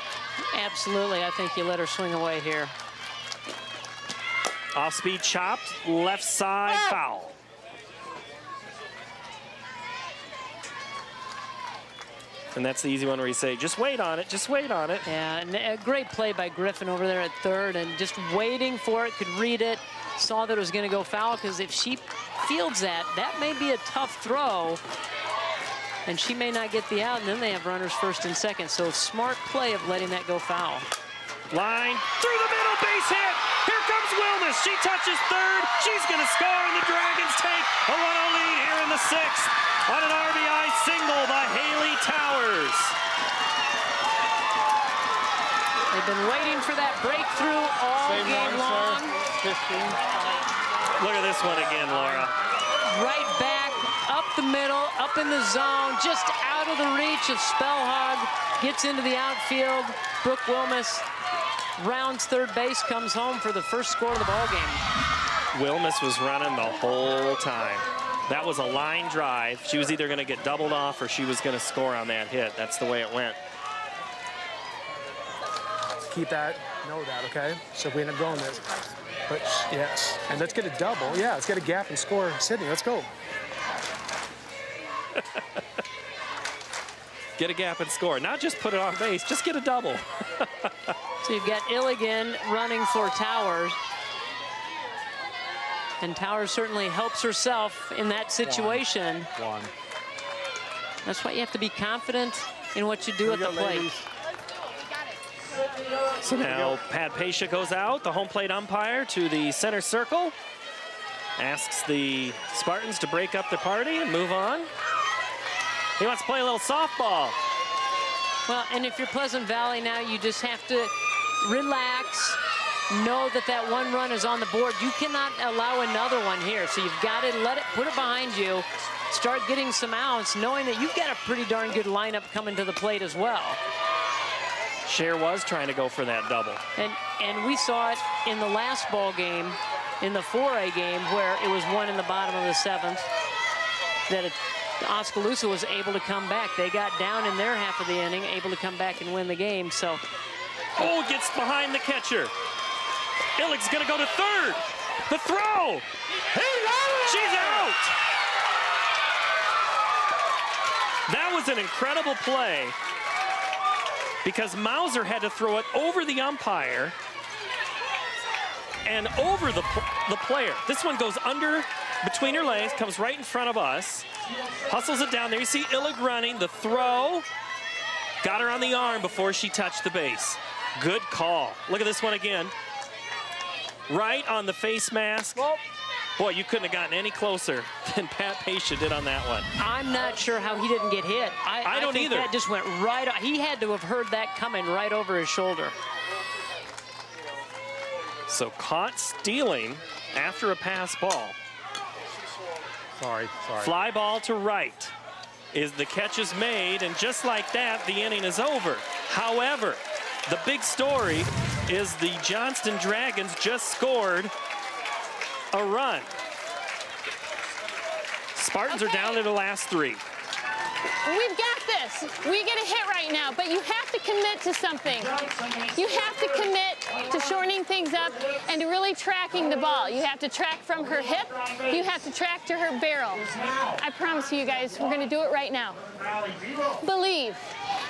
Absolutely, I think you let her swing away here. Off-speed chopped, left side, foul. And that's the easy one where you say, just wait on it, just wait on it. Yeah, and a great play by Griffin over there at third, and just waiting for it, could read it, saw that it was gonna go foul, because if she fields that, that may be a tough throw, and she may not get the out, and then they have runners first and second. So smart play of letting that go foul. Line through the middle, base hit. Here comes Wilmes. She touches third. She's going to score, and the Dragons take a 1-0 lead here in the 6th on an RBI single by HAYLEE Towers. They've been waiting for that breakthrough all game long. Look at this one again, Laura. Right back, up the middle, up in the zone, just out of the reach of SPELHAUG. Gets into the outfield. Brooke Wilmes rounds third base, comes home for the first score of the ball game. Wilmes was running the whole time. That was a line drive. She was either going to get doubled off or she was going to score on that hit. That's the way it went. Keep that, know that, okay? So if we end up going this. But yes, and let's get a double. Yeah, let's get a gap and score. Sydney, let's go. Get a gap and score. Not just put it on base, just get a double. So you've got Illigan running for Towers. And Towers certainly helps herself in that situation. One. That's why you have to be confident in what you do at the plate. So now Pat Pasha goes out, the home plate umpire, to the center circle. Asks the Spartans to break up the party and move on. He wants to play a little softball. Well, and if you're Pleasant Valley now, you just have to relax, know that that 1 run is on the board. You cannot allow another one here, so you've got to let it, put it behind you, start getting some outs, knowing that you've got a pretty darn good lineup coming to the plate as well. Cher was trying to go for that double. And we saw it in the last ball game, in the 4A game, where it was 1 in the bottom of the 7th, that Oskaloosa was able to come back. They got down in their half of the inning, able to come back and win the game. So, oh, gets behind the catcher. Illig's gonna go to third. The throw. She's out. That was an incredible play because Mauser had to throw it over the umpire and over the player. This one goes under, between her legs, comes right in front of us. Hustles it down there. You see Illig running. The throw got her on the arm before she touched the base. Good call. Look at this one again. Right on the face mask. Boy, you couldn't have gotten any closer than Pat Pasha did on that one. I'm not sure how he didn't get hit. I don't think either. That just went right. He had to have heard that coming right over his shoulder. So caught stealing after a pass ball. Sorry. Fly ball to right. The catch is made, and just like that, the inning is over. However, the big story is the Johnston Dragons just scored a run. Spartans are down to the last 3. We've got this. We get a hit right now, but you have to commit to something. You have to commit to shortening things up and to really tracking the ball. You have to track from her hip. You have to track to her barrel. I promise you guys, we're going to do it right now. Believe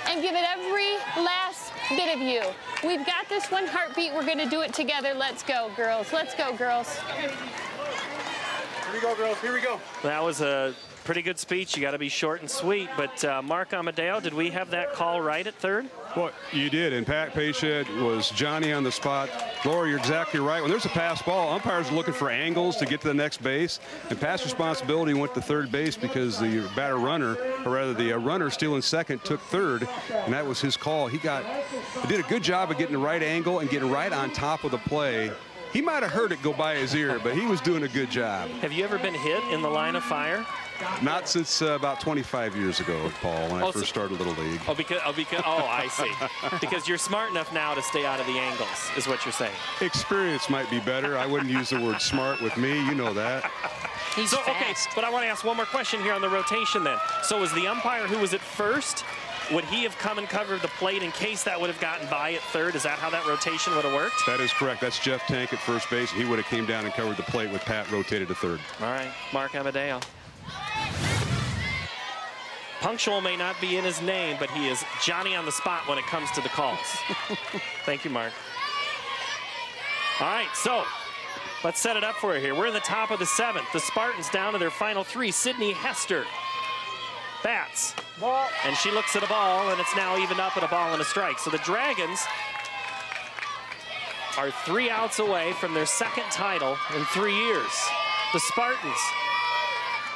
and give it every last bit of you. We've got this one heartbeat. We're going to do it together. Let's go, girls. Let's go, girls. Here we go, girls. Here we go. That was a pretty good speech. You got to be short and sweet. But Mark Amadeo, did we have that call right at third? Well, you did. And Pat Payshett was Johnny on the spot. Laura, you're exactly right. When there's a pass ball, umpires are looking for angles to get to the next base. And Pat's responsibility went to third base because the batter runner, or rather the runner stealing second, took third. And that was his call. He did a good job of getting the right angle and getting right on top of the play. He might have heard it go by his ear, but he was doing a good job. Have you ever been hit in the line of fire? Not since about 25 years ago, Paul, when I first started Little League. Oh, I see. Because you're smart enough now to stay out of the angles, is what you're saying. Experience might be better. I wouldn't use the word smart with me. You know that. He's so, fast. okay, but I want to ask one more question here on the rotation then. So was the umpire who was at first, would he have come and covered the plate in case that would have gotten by at third? Is that how that rotation would have worked? That is correct. That's Jeff Tank at first base. He would have came down and covered the plate with Pat rotated to third. All right, Mark Amadeo. Punctual may not be in his name, but he is Johnny on the spot when it comes to the calls. Thank you, Mark. All right, so let's set it up for you here. We're in the top of the 7th. The Spartans down to their final 3. Sydney Hester bats. Ball. And she looks at a ball, and it's now evened up at a ball and a strike. So the Dragons are 3 outs away from their 2nd title in 3 years. The Spartans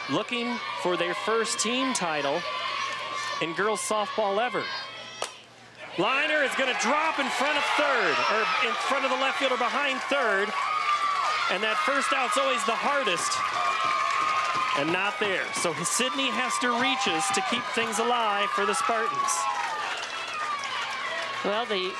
looking for their first team title in girls softball ever. Liner is going to drop in front of third, or in front of the left fielder behind third. And that first out's always the hardest. And not there. So Sydney Hester reaches to keep things alive for the Spartans. Well, the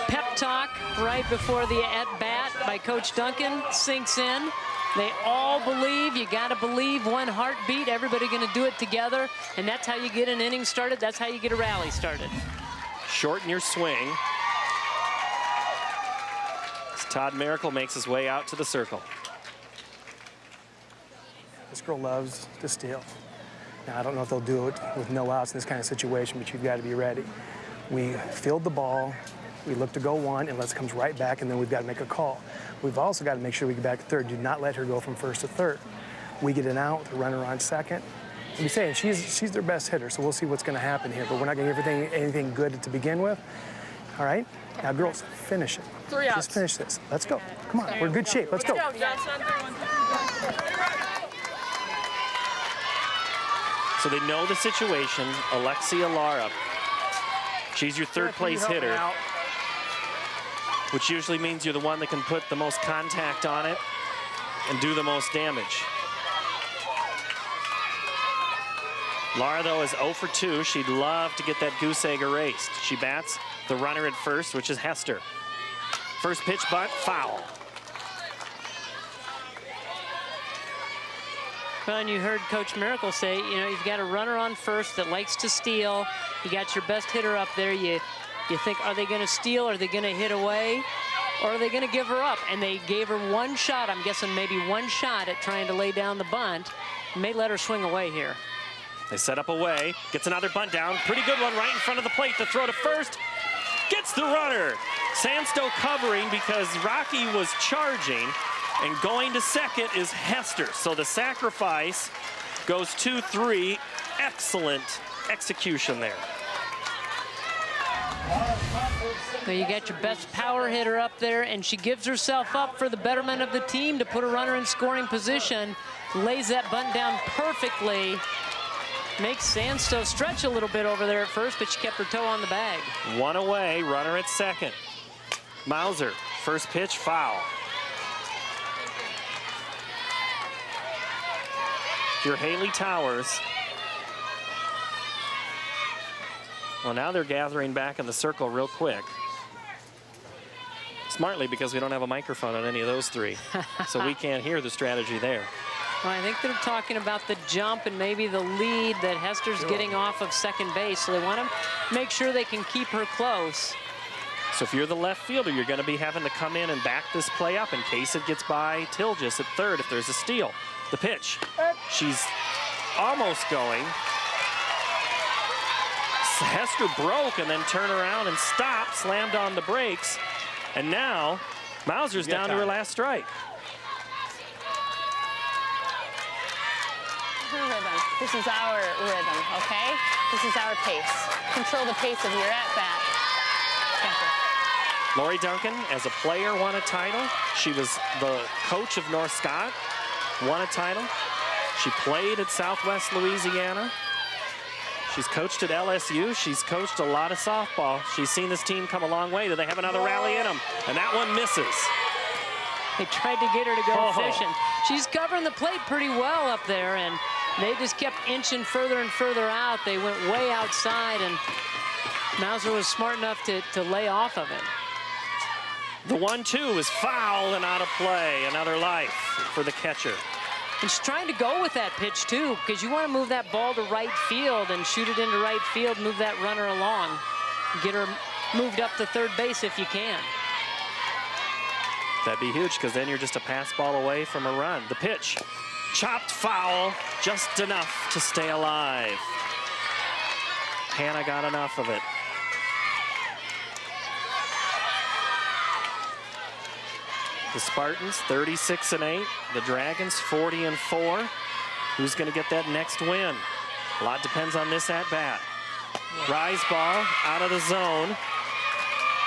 pep talk right before the at-bat by Coach Duncan sinks in. They all believe. You got to believe one heartbeat. Everybody going to do it together. And that's how you get an inning started. That's how you get a rally started. Shorten your swing. As Todd Miracle makes his way out to the circle. This girl loves to steal. Now, I don't know if they'll do it with no outs in this kind of situation, but you've got to be ready. We field the ball, we look to go one, and let's comes right back, and then we've got to make a call. We've also got to make sure we get back to third. Do not let her go from first to third. We get an out, the runner on second. I'm saying she's their best hitter, so we'll see what's going to happen here, but we're not going to give anything good to begin with. All right? Now, girls, finish it. 3 outs. Just finish this. Let's go. Come on, we're in good shape. Let's go. So they know the situation. ALEXIA LARA. She's your third place hitter, which usually means you're the one that can put the most contact on it and do the most damage. Lara, though, is 0 for 2. She'd love to get that goose egg erased. She bats the runner at first, which is Hester. First pitch bunt, foul. Well, and you heard Coach Miracle say, you know, you've got a runner on first that likes to steal. You got your best hitter up there. You think, are they going to steal? Are they going to hit away? Or are they going to give her up? And they gave her one shot, I'm guessing maybe one shot at trying to lay down the bunt. May let her swing away here. They set up away, gets another bunt down. Pretty good one right in front of the plate to throw to first. Gets the runner. Sandstow covering because Rocky was charging. And going to second is Hester. So the sacrifice goes 2-3. Excellent execution there. So you got your best power hitter up there, and she gives herself up for the betterment of the team to put a runner in scoring position. Lays that bunt down perfectly. Makes Sandstow stretch a little bit over there at first, but she kept her toe on the bag. One away, runner at second. Mauser, first pitch, foul. If you're HAYLEE Towers. Well, now they're gathering back in the circle real quick. Smartly, because we don't have a microphone on any of those three. So we can't hear the strategy there. Well, I think they're talking about the jump and maybe the lead that Hester's getting off of second base. So they want to make sure they can keep her close. So if you're the left fielder, you're going to be having to come in and back this play up in case it gets by Tilgis at third if there's a steal. The pitch. She's almost going. Hester broke and then turned around and stopped, slammed on the brakes. And now Mauser's down to her last strike. Her rhythm. This is our rhythm, okay? This is our pace. Control the pace of your at-bat. Lori Duncan, as a player, won a title. She was the coach of North Scott, won a title. She played at Southwest Louisiana. She's coached at LSU. She's coached a lot of softball. She's seen this team come a long way. Do they have another rally in them? And that one misses. They tried to get her to go fishing. She's covering the plate pretty well up there, and they just kept inching further and further out. They went way outside, and Mauser was smart enough to lay off of it. The 1-2 is foul and out of play. Another life for the catcher. And she's trying to go with that pitch, too, because you want to move that ball to right field and shoot it into right field, move that runner along, get her moved up to third base if you can. That'd be huge, because then you're just a pass ball away from a run. The pitch, chopped foul, just enough to stay alive. Hannah got enough of it. The Spartans 36-8, the Dragons 40-4. Who's going to get that next win? A lot depends on this at bat. Rise ball out of the zone.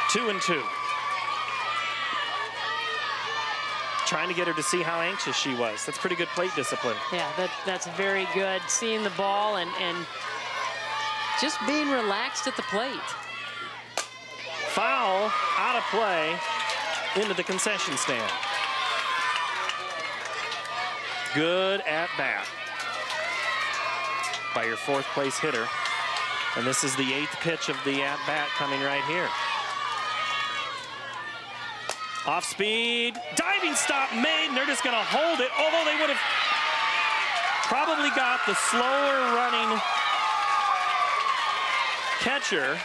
2-2. Trying to get her to see how anxious she was. That's pretty good plate discipline. Yeah, that's very good. Seeing the ball and just being relaxed at the plate. Foul out of play. Into the concession stand. Good at bat by your fourth place hitter. And this is the 8th pitch of the at bat coming right here. Off speed, diving stop made, and they're just gonna hold it, although they would have probably got the slower running catcher.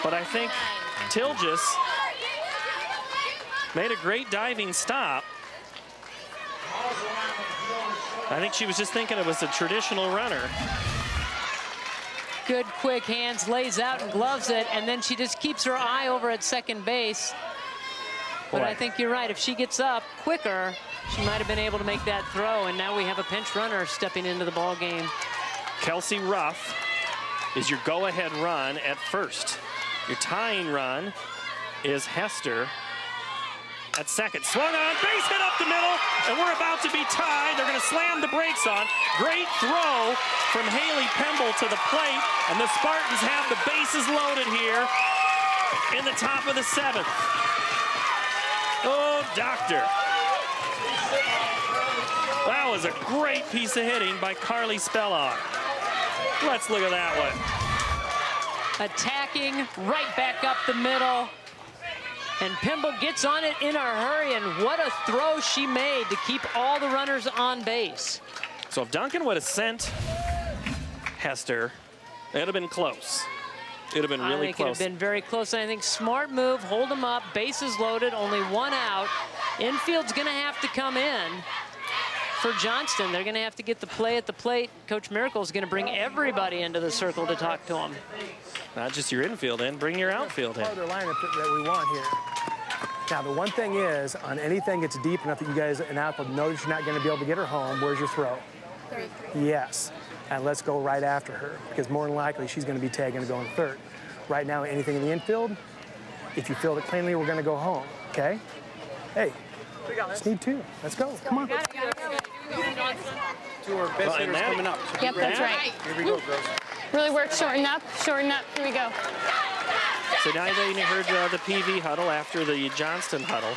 But I think Tilgis made a great diving stop. I think she was just thinking it was a traditional runner. Good quick hands, lays out and gloves it, and then she just keeps her eye over at second base. But I think you're right, if she gets up quicker, she might have been able to make that throw, and now we have a pinch runner stepping into the ball game. Kelsey Ruff is your go-ahead run at first. Your tying run is Hester at second. Swung on, base hit up the middle, and we're about to be tied. They're going to slam the brakes on. Great throw from HAYLEE Pemble to the plate, and the Spartans have the bases loaded here in the top of the 7th. Oh, doctor. That was a great piece of hitting by CARLI SPELHAUG. Let's look at that one. Attacking right back up the middle, and Pemble gets on it in a hurry, and what a throw she made to keep all the runners on base. So if Duncan would have sent Hester, it would have been close. It would have been really close. I think it would have been very close. I think smart move, hold them up, bases loaded, only one out. Infield's going to have to come in for Johnston. They're going to have to get the play at the plate. Coach Miracle is going to bring everybody into the circle to talk to them. Not just your infield in, bring your outfield in. Part of the lineup that we want here. Now, the one thing is, on anything that's deep enough that you guys in outfield know that you're not going to be able to get her home, where's your throw? 33. Yes. And let's go right after her, because more than likely she's going to be tagging and going third. Right now, anything in the infield, if you field it cleanly, we're going to go home, okay? Hey, just need 2. Let's go. Come on. 2 are best hitters coming up. Yep, that's right. Here we go, girls. Really work, shorten up, shorten up. Here we go. So now you heard the PV huddle after the Johnston huddle.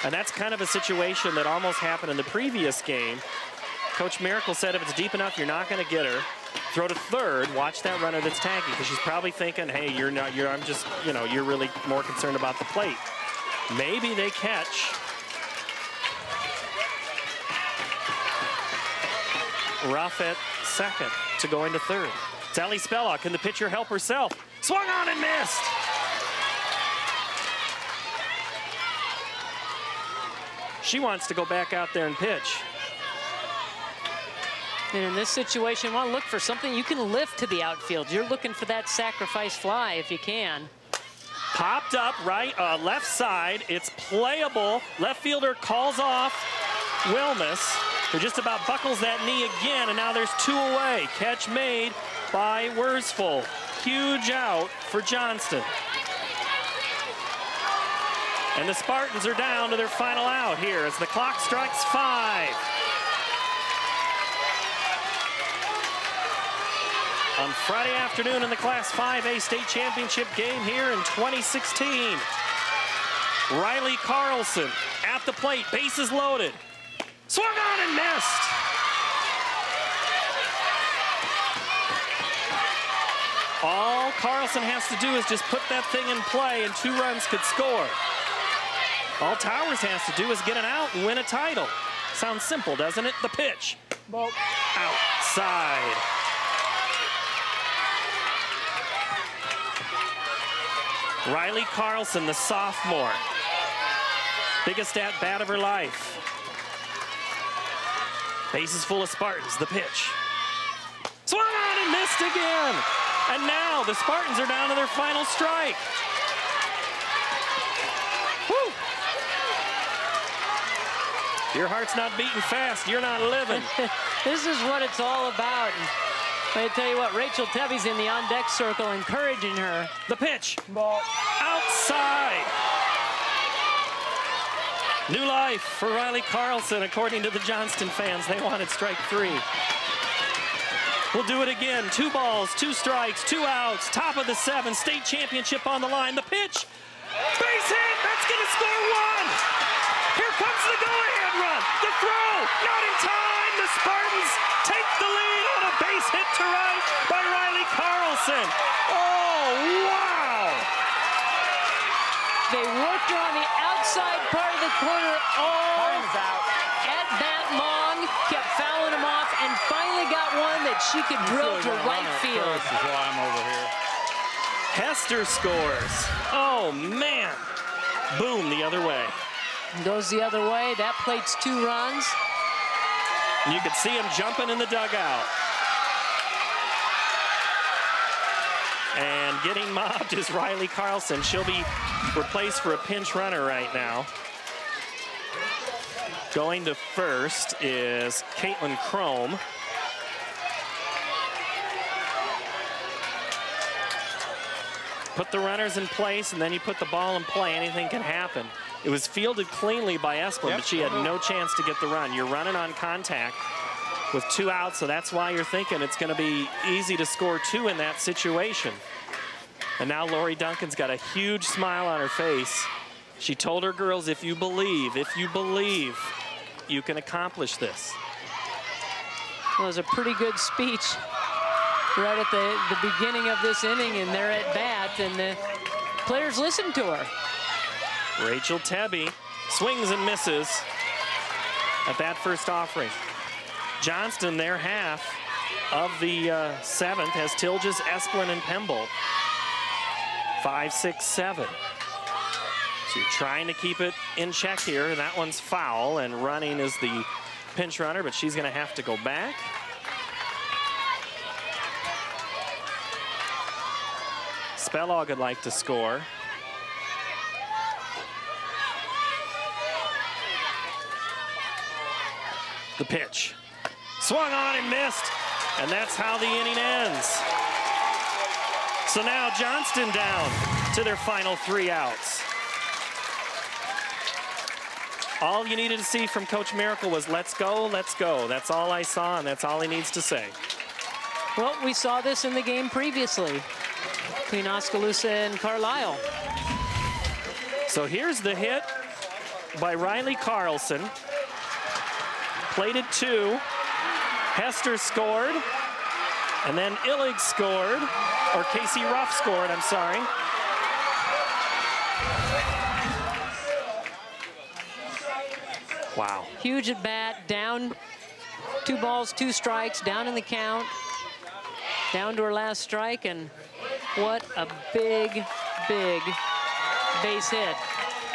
And that's kind of a situation that almost happened in the previous game. Coach Miracle said if it's deep enough, you're not going to get her. Throw to third, watch that runner that's tagging, because she's probably thinking, hey, I'm just, you're really more concerned about the plate. Maybe they catch. Ruff at second to go into third. It's Ellie SPELHAUG. Can the pitcher help herself? Swung on and missed. She wants to go back out there and pitch. And in this situation, you want to look for something you can lift to the outfield. You're looking for that sacrifice fly if you can. Popped up left side. It's playable. Left fielder calls off WILMES, who just about buckles that knee again, and now there's 2 away. Catch made by Worsfold. Huge out for Johnston. And the Spartans are down to their final out here as the clock strikes 5. On Friday afternoon in the Class 5A state championship game here in 2016. RYLEE CARLSON at the plate, bases loaded. Swung on and missed. All CARLSON has to do is just put that thing in play and 2 runs could score. All Towers has to do is get an out and win a title. Sounds simple, doesn't it? The pitch. Ball. Outside. RYLEE CARLSON, the sophomore. Biggest at bat of her life. Bases full of Spartans, the pitch. Swung on and missed again. And now the Spartans are down to their final strike. Whew. Your heart's not beating fast, you're not living. This is what it's all about. I tell you what, Rachel Tebby's in the on-deck circle encouraging her. The pitch. Ball. Outside. New life for RYLEE CARLSON, according to the Johnston fans. They wanted strike 3. We'll do it again. 2 balls, 2 strikes, 2 outs. Top of the 7th, state championship on the line. The pitch. Base hit. That's going to score 1. Here comes the go-ahead run. The throw. Not in time. The Spartans take the lead on a base hit to right by RYLEE CARLSON. Oh, wow. They worked her on the outside part of the corner all at bat long, kept fouling them off, and finally got one that she could drill to right field. This is why I'm over here. Hester scores. Oh, man. Boom, the other way. Goes the other way. That plate's 2 runs. You could see him jumping in the dugout. And getting mobbed is RYLEE CARLSON. She'll be replaced for a pinch runner right now. Going to first is Caitlin Chrome. Put the runners in place, and then you put the ball in play. Anything can happen. It was fielded cleanly by Esplin, but she had no chance to get the run. You're running on contact with 2 outs, so that's why you're thinking it's going to be easy to score 2 in that situation. And now Lori Duncan's got a huge smile on her face. She told her girls, if you believe, you can accomplish this. Well, it was a pretty good speech right at the beginning of this inning, and they're at bat, and the players listened to her. Rachel Tebby swings and misses at that first offering. Johnston, their half of the 7th, has Tilges, Esplin, and Pemble. 5, 6, 7. So you're trying to keep it in check here, and that one's foul, and running is the pinch runner, but she's going to have to go back. SPELHAUG would like to score. The pitch. Swung on and missed, and that's how the inning ends. So now Johnston down to their final 3 outs. All you needed to see from Coach Miracle was let's go, let's go. That's all I saw, and that's all he needs to say. Well, we saw this in the game previously between Oskaloosa and Carlisle. So here's the hit by RYLEE Carlson. Plated 2. Hester scored. And then Illig scored. Or Casey Ruff scored, I'm sorry. Wow. Huge at bat, down 2 balls, 2 strikes, down in the count, down to her last strike, and what a big, big base hit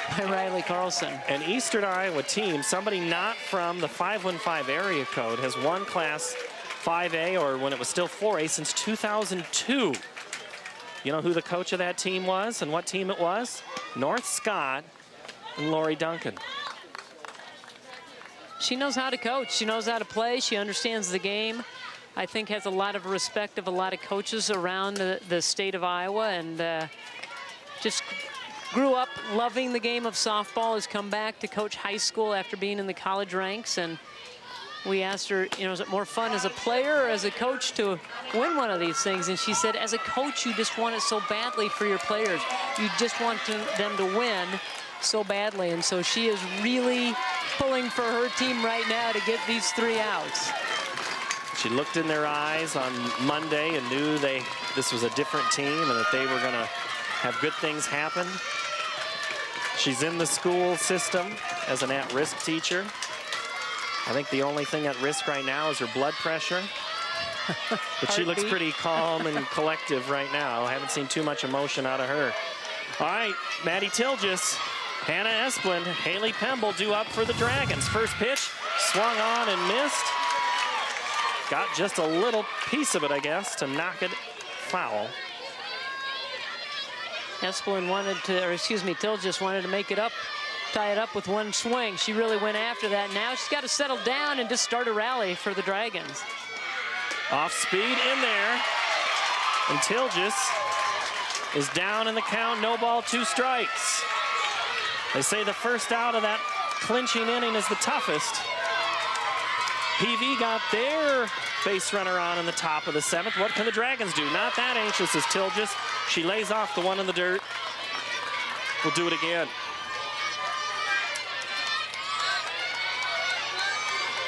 by RYLEE Carlson. An Eastern Iowa team, somebody not from the 515 area code, has won Class 5A, or when it was still 4A, since 2002. You know who the coach of that team was and what team it was? North Scott and Lori Duncan. She knows how to coach. She knows how to play. She understands the game. I think has a lot of respect of a lot of coaches around the state of Iowa, and just grew up loving the game of softball, has come back to coach high school after being in the college ranks. And we asked her, you know, is it more fun as a player or as a coach to win one of these things? And she said, as a coach, you just want it so badly for your players. You just want them to win so badly. And so she is really pulling for her team right now to get these 3 outs. She looked in their eyes on Monday and knew this was a different team and that they were going to have good things happen. She's in the school system as an at-risk teacher. I think the only thing at risk right now is her blood pressure. But she looks pretty calm and collective right now. I haven't seen too much emotion out of her. All right, Maddie Tilgis, Hannah Esplin, Haley Pemble due up for the Dragons. First pitch, swung on and missed. Got just a little piece of it, I guess, to knock it foul. Esplin wanted to, or excuse me, Tilgis wanted to make it up, tie it up with 1 swing. She really went after that. Now she's got to settle down and just start a rally for the Dragons. Off speed in there. And Tilgis is down in the count, no ball, 2 strikes. They say the first out of that clinching inning is the toughest. PV got their base runner on in the top of the 7th. What can the Dragons do? Not that anxious as Tilgis. She lays off the one in the dirt. We'll do it again.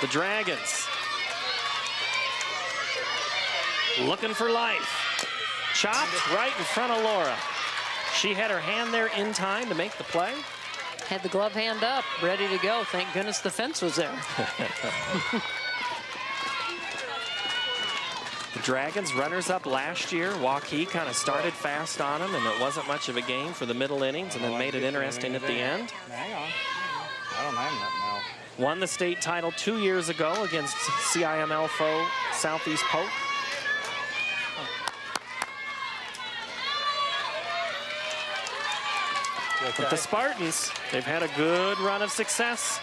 The Dragons looking for life. Chopped right in front of Laura. She had her hand there in time to make the play. Had the glove hand up, ready to go. Thank goodness the fence was there. The Dragons runners up last year. Waukee kind of started fast on them, and it wasn't much of a game for the middle innings, and then made it interesting at the end. Hang on. I don't mind that now. Won the state title 2 years ago against CIML foe Southeast Polk. But the Spartans, they've had a good run of success.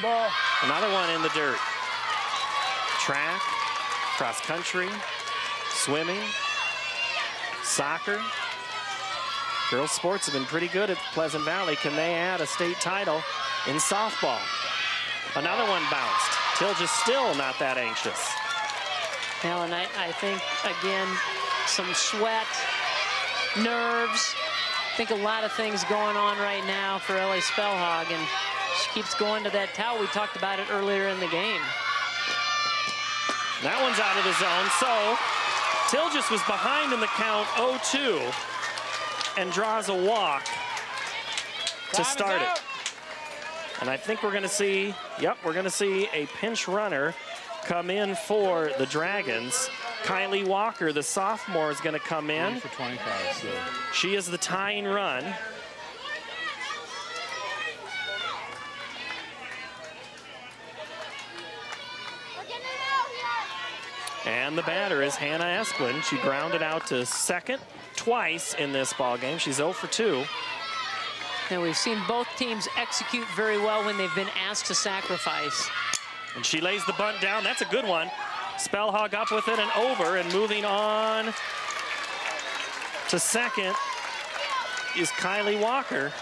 Ball. Another one in the dirt. Track, cross country, swimming, soccer. Girls sports have been pretty good at Pleasant Valley. Can they add a state title in softball? Another one bounced. Tilgis still not that anxious. Well, and I think, again, some sweat, nerves. I think a lot of things going on right now for LA SPELHAUG, and she keeps going to that towel. We talked about it earlier in the game. That one's out of the zone, so Tilgis was behind in the count 0-2 and draws a walk to start it. And I think we're going to see, we're going to see a pinch runner come in for the Dragons. Kylie Walker, the sophomore, is going to come in. For 25, so. She is the tying run. And the batter is Hannah Esplin. She grounded out to second twice in this ball game. She's 0 for 2. And we've seen both teams execute very well when they've been asked to sacrifice. And she lays the bunt down. That's a good one. SPELHAUG up with it and over, and moving on to second is Kylie Walker.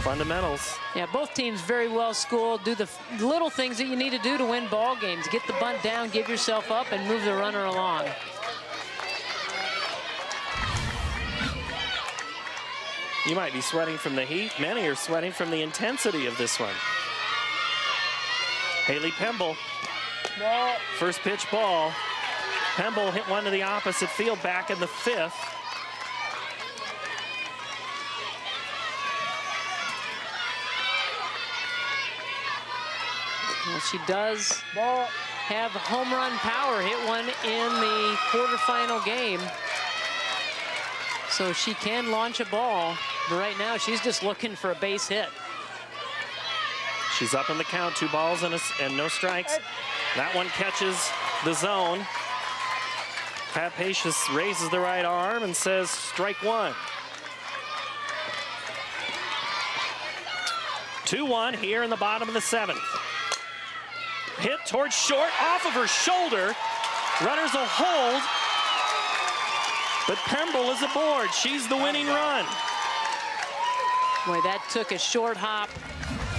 Fundamentals. Yeah, both teams very well schooled. Do the little things that you need to do to win ball games. Get the bunt down, give yourself up, and move the runner along. You might be sweating from the heat. Many are sweating from the intensity of this one. HAYLEE Pemble. Ball. First pitch ball. Pemble hit one to the opposite field back in the 5th. Well, she does have home run power. Hit one in the quarterfinal game. So she can launch a ball. But right now, she's just looking for a base hit. She's up in the count, 2 balls and no strikes. That one catches the zone. Pat Pacious raises the right arm and says, strike 1. 2-1 here in the bottom of the 7th. Hit towards short, off of her shoulder. Runners will hold, but Pemble is aboard. She's the winning run. Boy, that took a short hop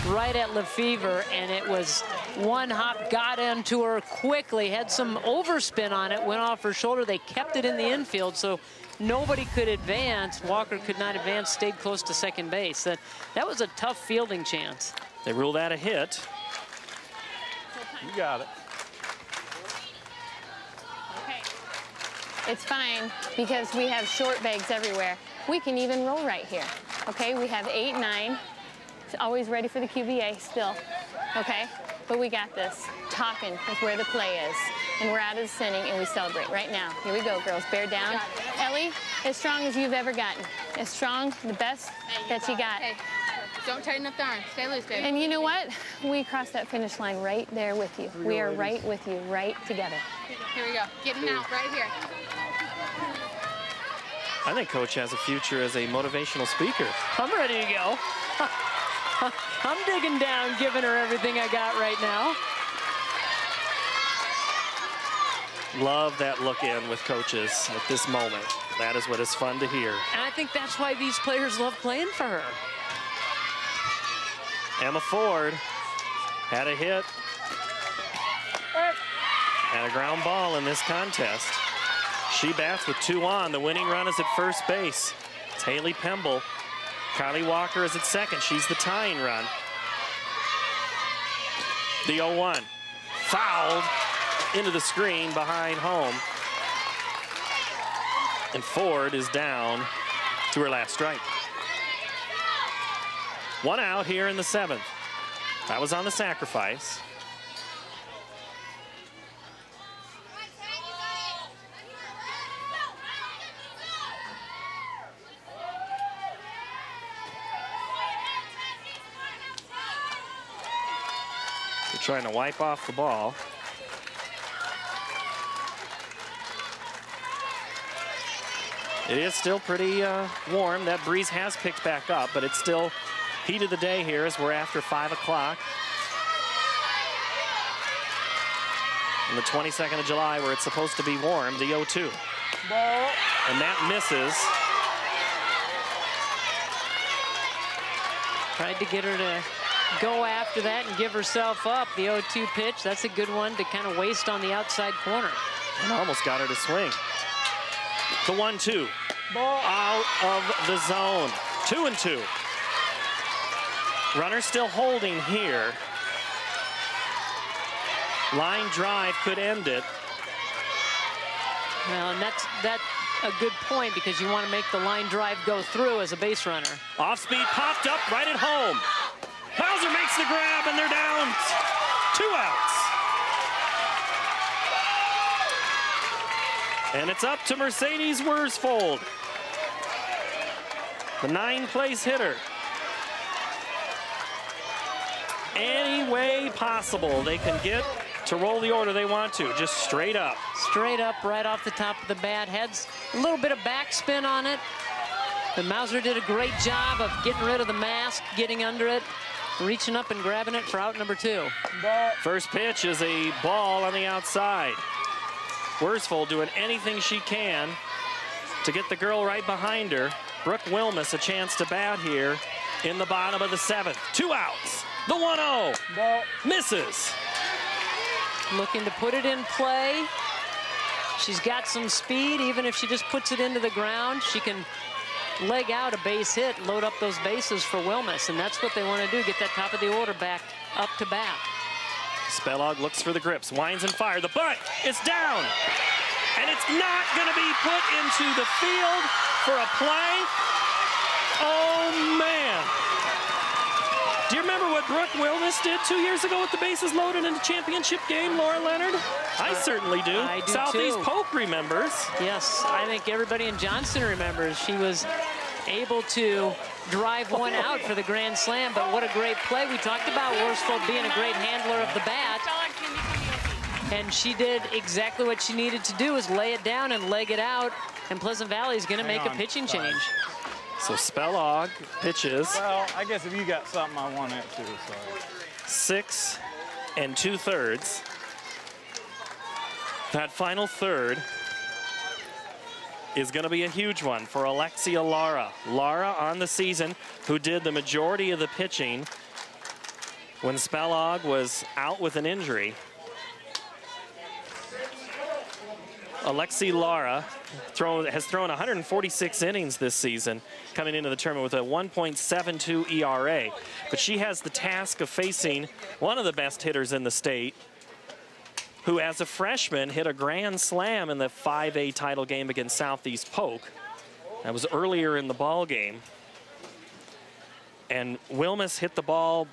right at LaFever, and it was one hop, got into her quickly, had some overspin on it, went off her shoulder. They kept it in the infield, so nobody could advance. Walker could not advance, stayed close to second base. That was a tough fielding chance. They rule that a hit. You got it. Okay. It's fine because we have short bags everywhere. We can even roll right here. Okay, we have 8, 9. It's always ready for the QBA still. Okay, but we got this. Talking with where the play is. And we're out of the inning and we celebrate right now. Here we go, girls. Bear down. Ellie, as strong as you've ever gotten. As strong, the best that you got. Hey, don't tighten up the arm. Stay loose, baby. And you know what? We crossed that finish line right there with you. We are right with you, right together. Here we go. Getting out right here. I think Coach has a future as a motivational speaker. I'm ready to go. I'm digging down, giving her everything I got right now. Love that look in with coaches at this moment. That is what is fun to hear. And I think that's why these players love playing for her. Emma Ford had a hit and a ground ball in this contest. She bats with 2 on. The winning run is at first base. It's HAYLEE Pemble. Carly Walker is at second. She's the tying run. The 0-1. Fouled into the screen behind home. And Ford is down to her last strike. 1 out here in the 7th. That was on the sacrifice. They're trying to wipe off the ball. It is still pretty warm. That breeze has picked back up, but it's still heat of the day here as we're after 5 o'clock. On the 22nd of July, where it's supposed to be warm, the 0-2. Ball. And that misses. Tried to get her to go after that and give herself up. The 0-2 pitch, that's a good one to kind of waste on the outside corner. And almost got her to swing. The 1-2. Ball. Out of the zone. 2-2. Runner still holding here. Line drive could end it. Well, and that's a good point because you want to make the line drive go through as a base runner. Off speed, popped up right at home. Hauser makes the grab and they're down. 2 outs. And it's up to Mercedes Worsfold, the 9th-place hitter. Any way possible they can get to roll the order they want to, just straight up. Straight up, right off the top of the bat. Had a little bit of backspin on it. But Mauser did a great job of getting rid of the mask, getting under it, reaching up and grabbing it for out number 2. Ball. First pitch is a ball on the outside. Worsfold doing anything she can to get the girl right behind her. Brooke WILMES a chance to bat here in the bottom of the 7th. 2 outs. The 1-0. Ball. Misses. Looking to put it in play. She's got some speed. Even if she just puts it into the ground, she can leg out a base hit, load up those bases for WILMES, and that's what they want to do, get that top of the order back up to bat. SPELHAUG looks for the grips, winds and fire. The bunt is down, and it's not going to be put into the field for a play. Oh, man. Do you remember what Brooke WILMES did 2 years ago with the bases loaded in the championship game, Laura Leonard? I certainly do. I do Southeast too. Polk remembers. Yes, I think everybody in Johnston remembers. She was able to drive one out for the grand slam, but what a great play. We talked about Worsfold being a great handler of the bat, and she did exactly what she needed to do, is lay it down and leg it out, and Pleasant Valley is going to make a pitching change. So SPELHAUG pitches. Well, I guess if you got something, I want that too, so. 6 2/3. That final third is going to be a huge one for ALEXIA LARA. LARA on the season, who did the majority of the pitching when SPELHAUG was out with an injury. ALEXIA LARA has thrown 146 innings this season, coming into the tournament with a 1.72 ERA. But she has the task of facing one of the best hitters in the state, who as a freshman hit a grand slam in the 5A title game against Southeast Polk. That was earlier in the ball game. And WILMES hit the ball,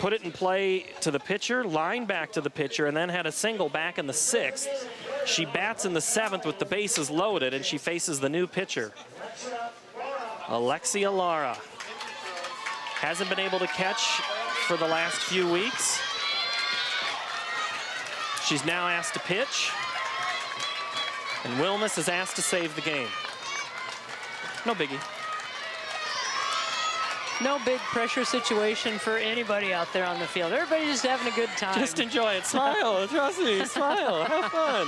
put it in play to the pitcher, line back to the pitcher, and then had a single back in the 6th. She bats in the 7th with the bases loaded, and she faces the new pitcher, ALEXIA LARA. Hasn't been able to catch for the last few weeks. She's now asked to pitch, and WILMES is asked to save the game. No biggie. No big pressure situation for anybody out there on the field. Everybody's just having a good time. Just enjoy it. Smile. Trust me. Smile. Have fun.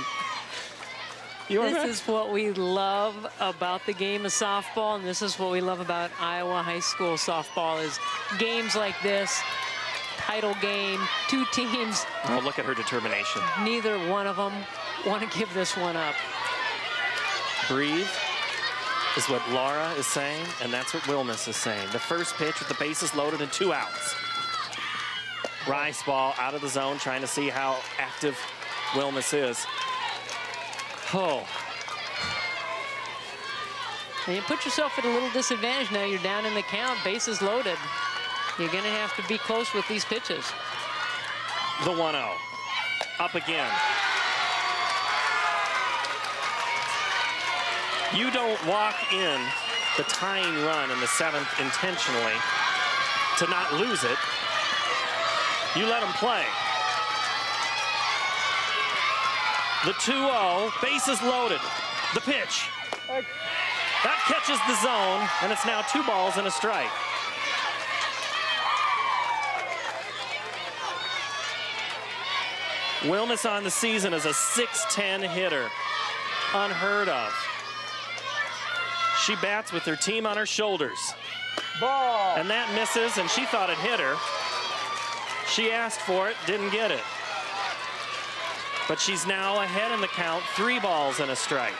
This is what we love about the game of softball, and this is what we love about Iowa high school softball, is games like this, title game, two teams. Oh, look at her determination. Neither one of them want to give this one up. Breathe is what Laura is saying, and that's what WILMES is saying. The first pitch with the bases loaded and 2 outs. Rice ball out of the zone, trying to see how active WILMES is. Oh. And you put yourself at a little disadvantage now. You're down in the count, bases loaded. You're going to have to be close with these pitches. The 1-0. Up again. You don't walk in the tying run in the 7th intentionally to not lose it. You let them play. The 2-0, bases loaded. The pitch. That catches the zone, and it's now 2 balls and a strike. WILMES on the season is a 6'10" hitter. Unheard of. She bats with her team on her shoulders. Ball. And that misses, and she thought it hit her. She asked for it, didn't get it. But she's now ahead in the count, 3 balls and a strike.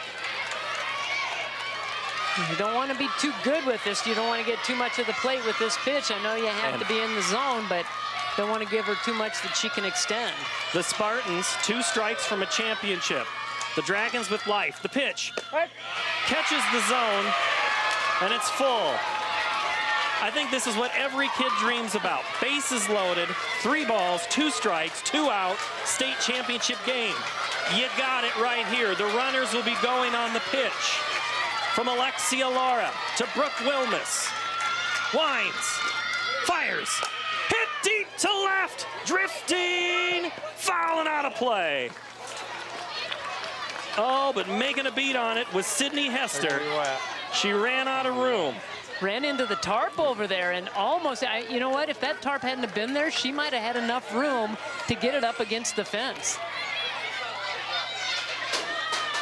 You don't want to be too good with this. You don't want to get too much of the plate with this pitch. I know you have to be in the zone, but don't want to give her too much that she can extend. The Spartans, 2 strikes from a championship. The Dragons with life. The pitch catches the zone, and it's full. I think this is what every kid dreams about. Bases loaded, 3 balls, 2 strikes, 2 out, state championship game. You got it right here. The runners will be going on the pitch. From ALEXIA LARA to Brooke WILMES. Winds, fires, hit deep to left, drifting, fouling out of play. Oh, but making a beat on it was Sydney Hester. She ran out of room. Ran into the tarp over there and almost, you know what, if that tarp hadn't have been there, she might have had enough room to get it up against the fence.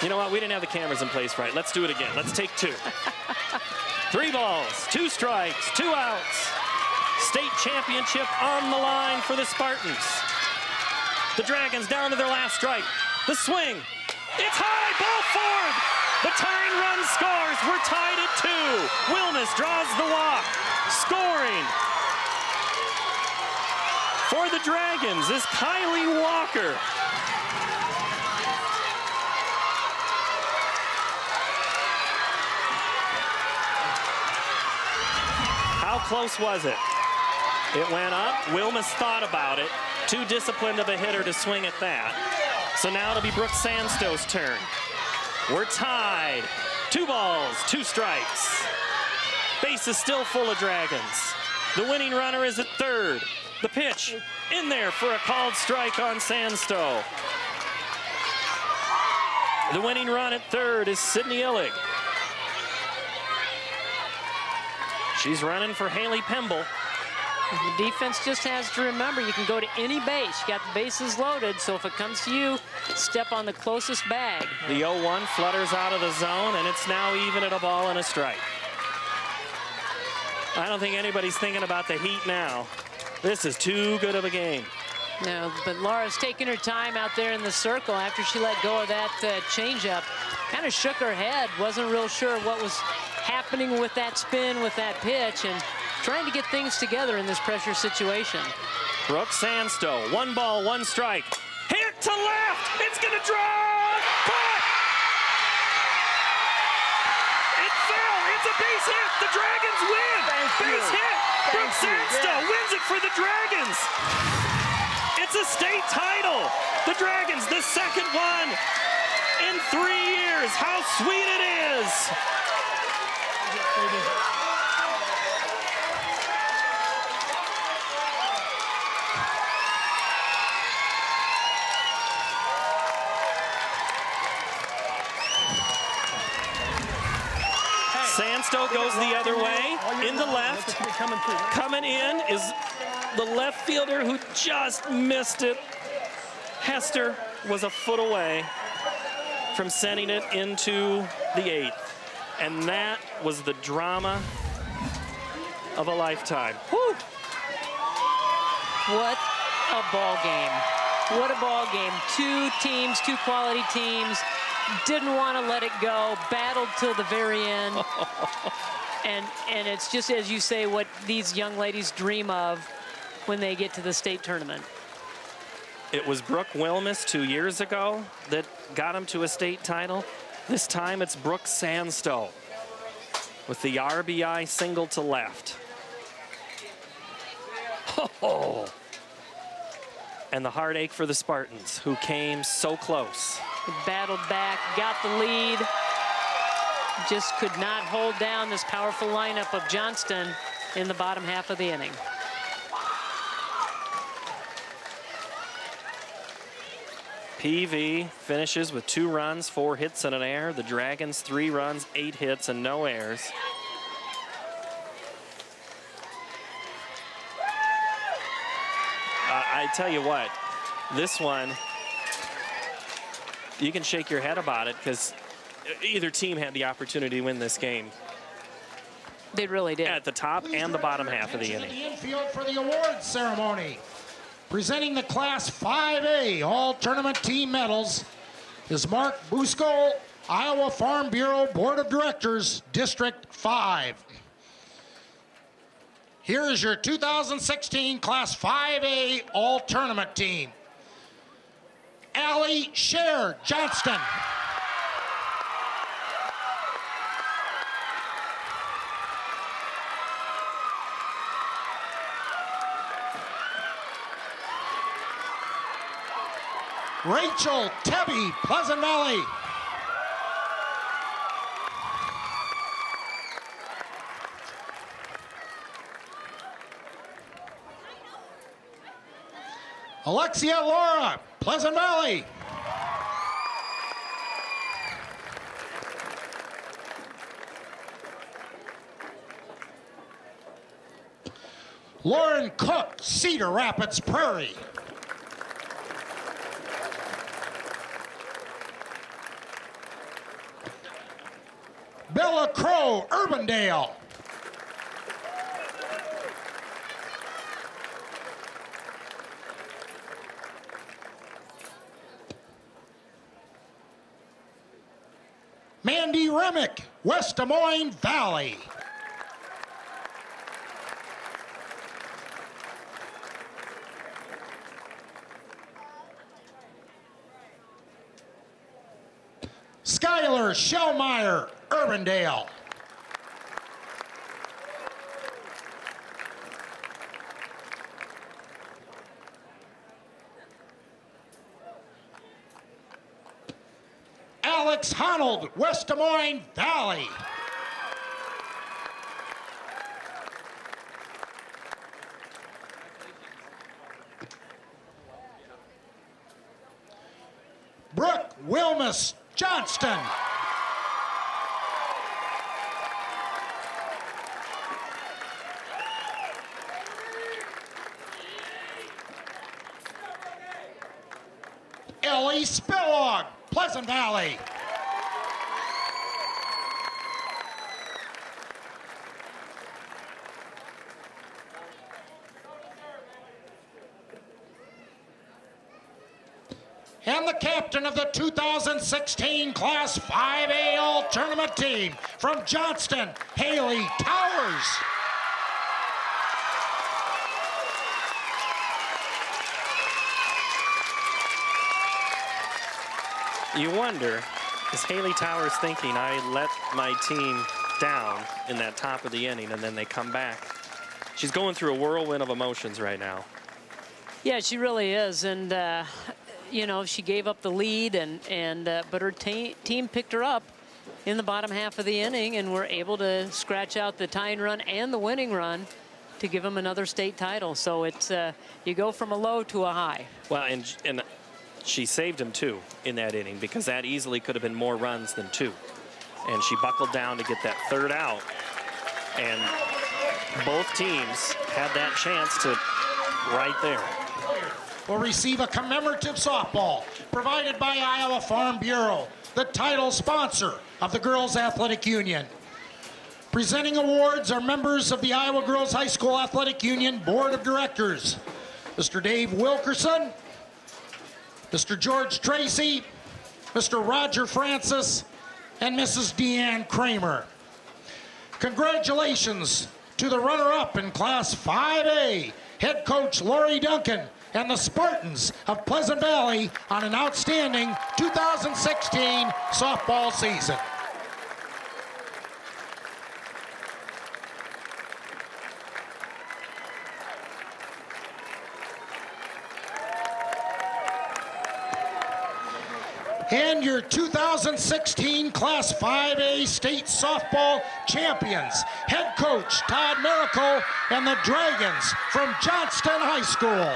You know what, we didn't have the cameras in place right. Let's do it again. Let's take 2. 3 balls, 2 strikes, 2 outs. State championship on the line for the Spartans. The Dragons down to their last strike. The swing. It's high, ball forward. The tying run scores. We're tied at 2. Wilmes draws the walk. Scoring for the Dragons is KAYLEE Walker. How close was it? It went up. Wilmes thought about it. Too disciplined of a hitter to swing at that. So now it'll be Brooke Sandstow's turn. We're tied. 2 balls, 2 strikes. Base is still full of Dragons. The winning runner is at third. The pitch in there for a called strike on Sandstow. The winning run at third is Sydney Illig. She's running for HAYLEE Pemble. The defense just has to remember you can go to any base. You got the bases loaded, so if it comes to you, step on the closest bag. The 0-1 flutters out of the zone, and it's now even at a ball and a strike. I don't think anybody's thinking about the heat now. This is too good of a game. No, but Lara's taking her time out there in the circle after she let go of that changeup. Kind of shook her head, wasn't real sure what was happening with that spin, with that pitch, and trying to get things together in this pressure situation. Brooke Sandstow, 1 ball, 1 strike. Hit to left, it's gonna draw, caught! It fell, it's a base hit, the Dragons win! Base hit, Brooke Sandstow wins it for the Dragons! It's a state title! The Dragons, the second one in 3 years, how sweet it is! Sandstow goes the other way, in the left. Coming in is the left fielder who just missed it. Hester was a foot away from sending it into the 8th. And that was the drama of a lifetime. Whew. What a ball game. What a ball game. 2 teams, 2 quality teams. Didn't want to let it go, battled till the very end. and it's just, as you say, what these young ladies dream of when they get to the state tournament. It was Brooke Wilmes 2 years ago that got them to a state title. This time it's Brooke Sandstow with the RBI single to left. Oh. And the heartache for the Spartans, who came so close. Battled back, got the lead. Just could not hold down this powerful lineup of Johnston in the bottom half of the inning. PV finishes with 2 runs, 4 hits and an error. The Dragons 3 runs, 8 hits and no errors. I tell you what, this one, you can shake your head about it because either team had the opportunity to win this game. They really did. At the top and the bottom half of the inning. The infield for the awards ceremony. Presenting the Class 5A All-Tournament Team Medals is Mark Busco, Iowa Farm Bureau Board of Directors, District 5. Here is your 2016 Class 5A All-Tournament Team. ALEXIA, Johnston. Rachel Tebby, Pleasant Valley. Alexia Laura, Pleasant Valley. Lauren Cook, Cedar Rapids Prairie. Bella Crow, Urbandale. Mandy Remick, West Des Moines Valley. Skylar Shellmeyer, Urbandale. Alex Honnold, West Des Moines Valley. Brooke Wilmes, Johnston. SPELHAUG, Pleasant Valley. And the captain of the 2016 Class 5A All-Tournament team from Johnston, HAYLEE Towers. You wonder, is HAYLEE Towers thinking, I let my team down in that top of the inning and then they come back? She's going through a whirlwind of emotions right now. Yeah, she really is. And, you know, she gave up the lead, but her team picked her up in the bottom half of the inning and were able to scratch out the tying run and the winning run to give them another state title. So it's you go from a low to a high. Well, and she saved him too in that inning, because that easily could have been more runs than two. And she buckled down to get that third out. And both teams had that chance to right there. Will receive a commemorative softball provided by Iowa Farm Bureau, the title sponsor of the Girls Athletic Union. Presenting awards are members of the Iowa Girls High School Athletic Union Board of Directors, Mr. Dave Wilkerson, Mr. George Tracy, Mr. Roger Francis, and Mrs. Deanne Kramer. Congratulations to the runner-up in Class 5A, head coach Lori Duncan, and the Spartans of Pleasant Valley on an outstanding 2016 softball season. And your 2016 Class 5A state softball champions, head coach Todd Miracle and the Dragons from Johnston High School.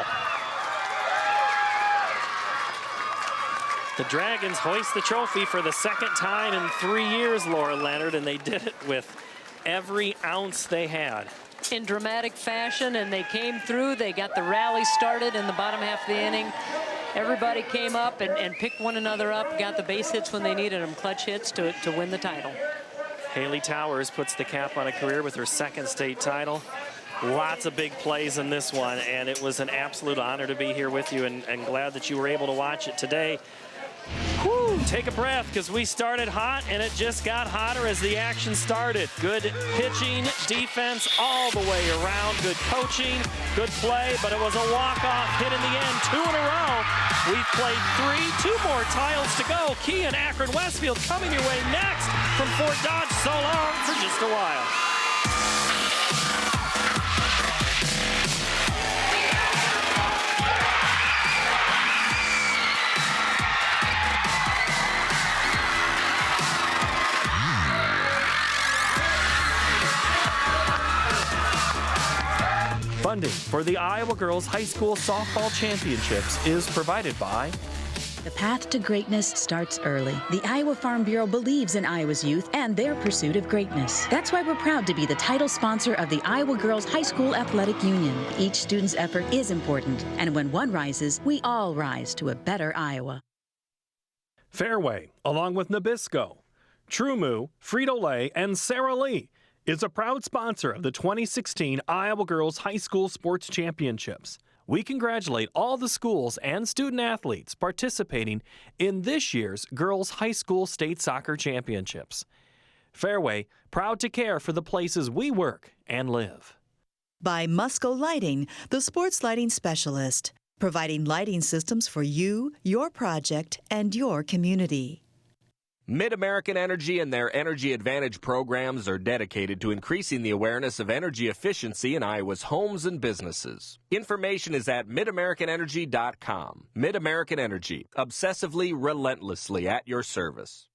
The Dragons hoist the trophy for the second time in 3 years, Laura Leonard, and they did it with every ounce they had. In dramatic fashion, and they came through. They got the rally started in the bottom half of the inning. Everybody came up and picked one another up, got the base hits when they needed them, clutch hits to win the title. HAYLEE Towers puts the cap on a career with her second state title. Lots of big plays in this one, and it was an absolute honor to be here with you, and glad that you were able to watch it today. Whew, take a breath, because we started hot and it just got hotter as the action started. Good pitching, defense all the way around, good coaching, good play, but it was a walk-off hit in the end, 2 in a row. We've played 3, 2 more tiles to go. Key and Akron Westfield coming your way next from Fort Dodge. So long for just a while. Funding for the Iowa Girls High School Softball Championships is provided by... The path to greatness starts early. The Iowa Farm Bureau believes in Iowa's youth and their pursuit of greatness. That's why we're proud to be the title sponsor of the Iowa Girls High School Athletic Union. Each student's effort is important, and when one rises, we all rise to a better Iowa. Fairway, along with Nabisco, True Moo, Frito-Lay, and Sara Lee, is a proud sponsor of the 2016 Iowa Girls High School Sports Championships. We congratulate all the schools and student athletes participating in this year's Girls High School State Soccer Championships. Fairway, proud to care for the places we work and live. By Musco Lighting, the sports lighting specialist, providing lighting systems for you, your project, and your community. Mid-American Energy and their Energy Advantage programs are dedicated to increasing the awareness of energy efficiency in Iowa's homes and businesses. Information is at midamericanenergy.com. Mid-American Energy, obsessively, relentlessly at your service.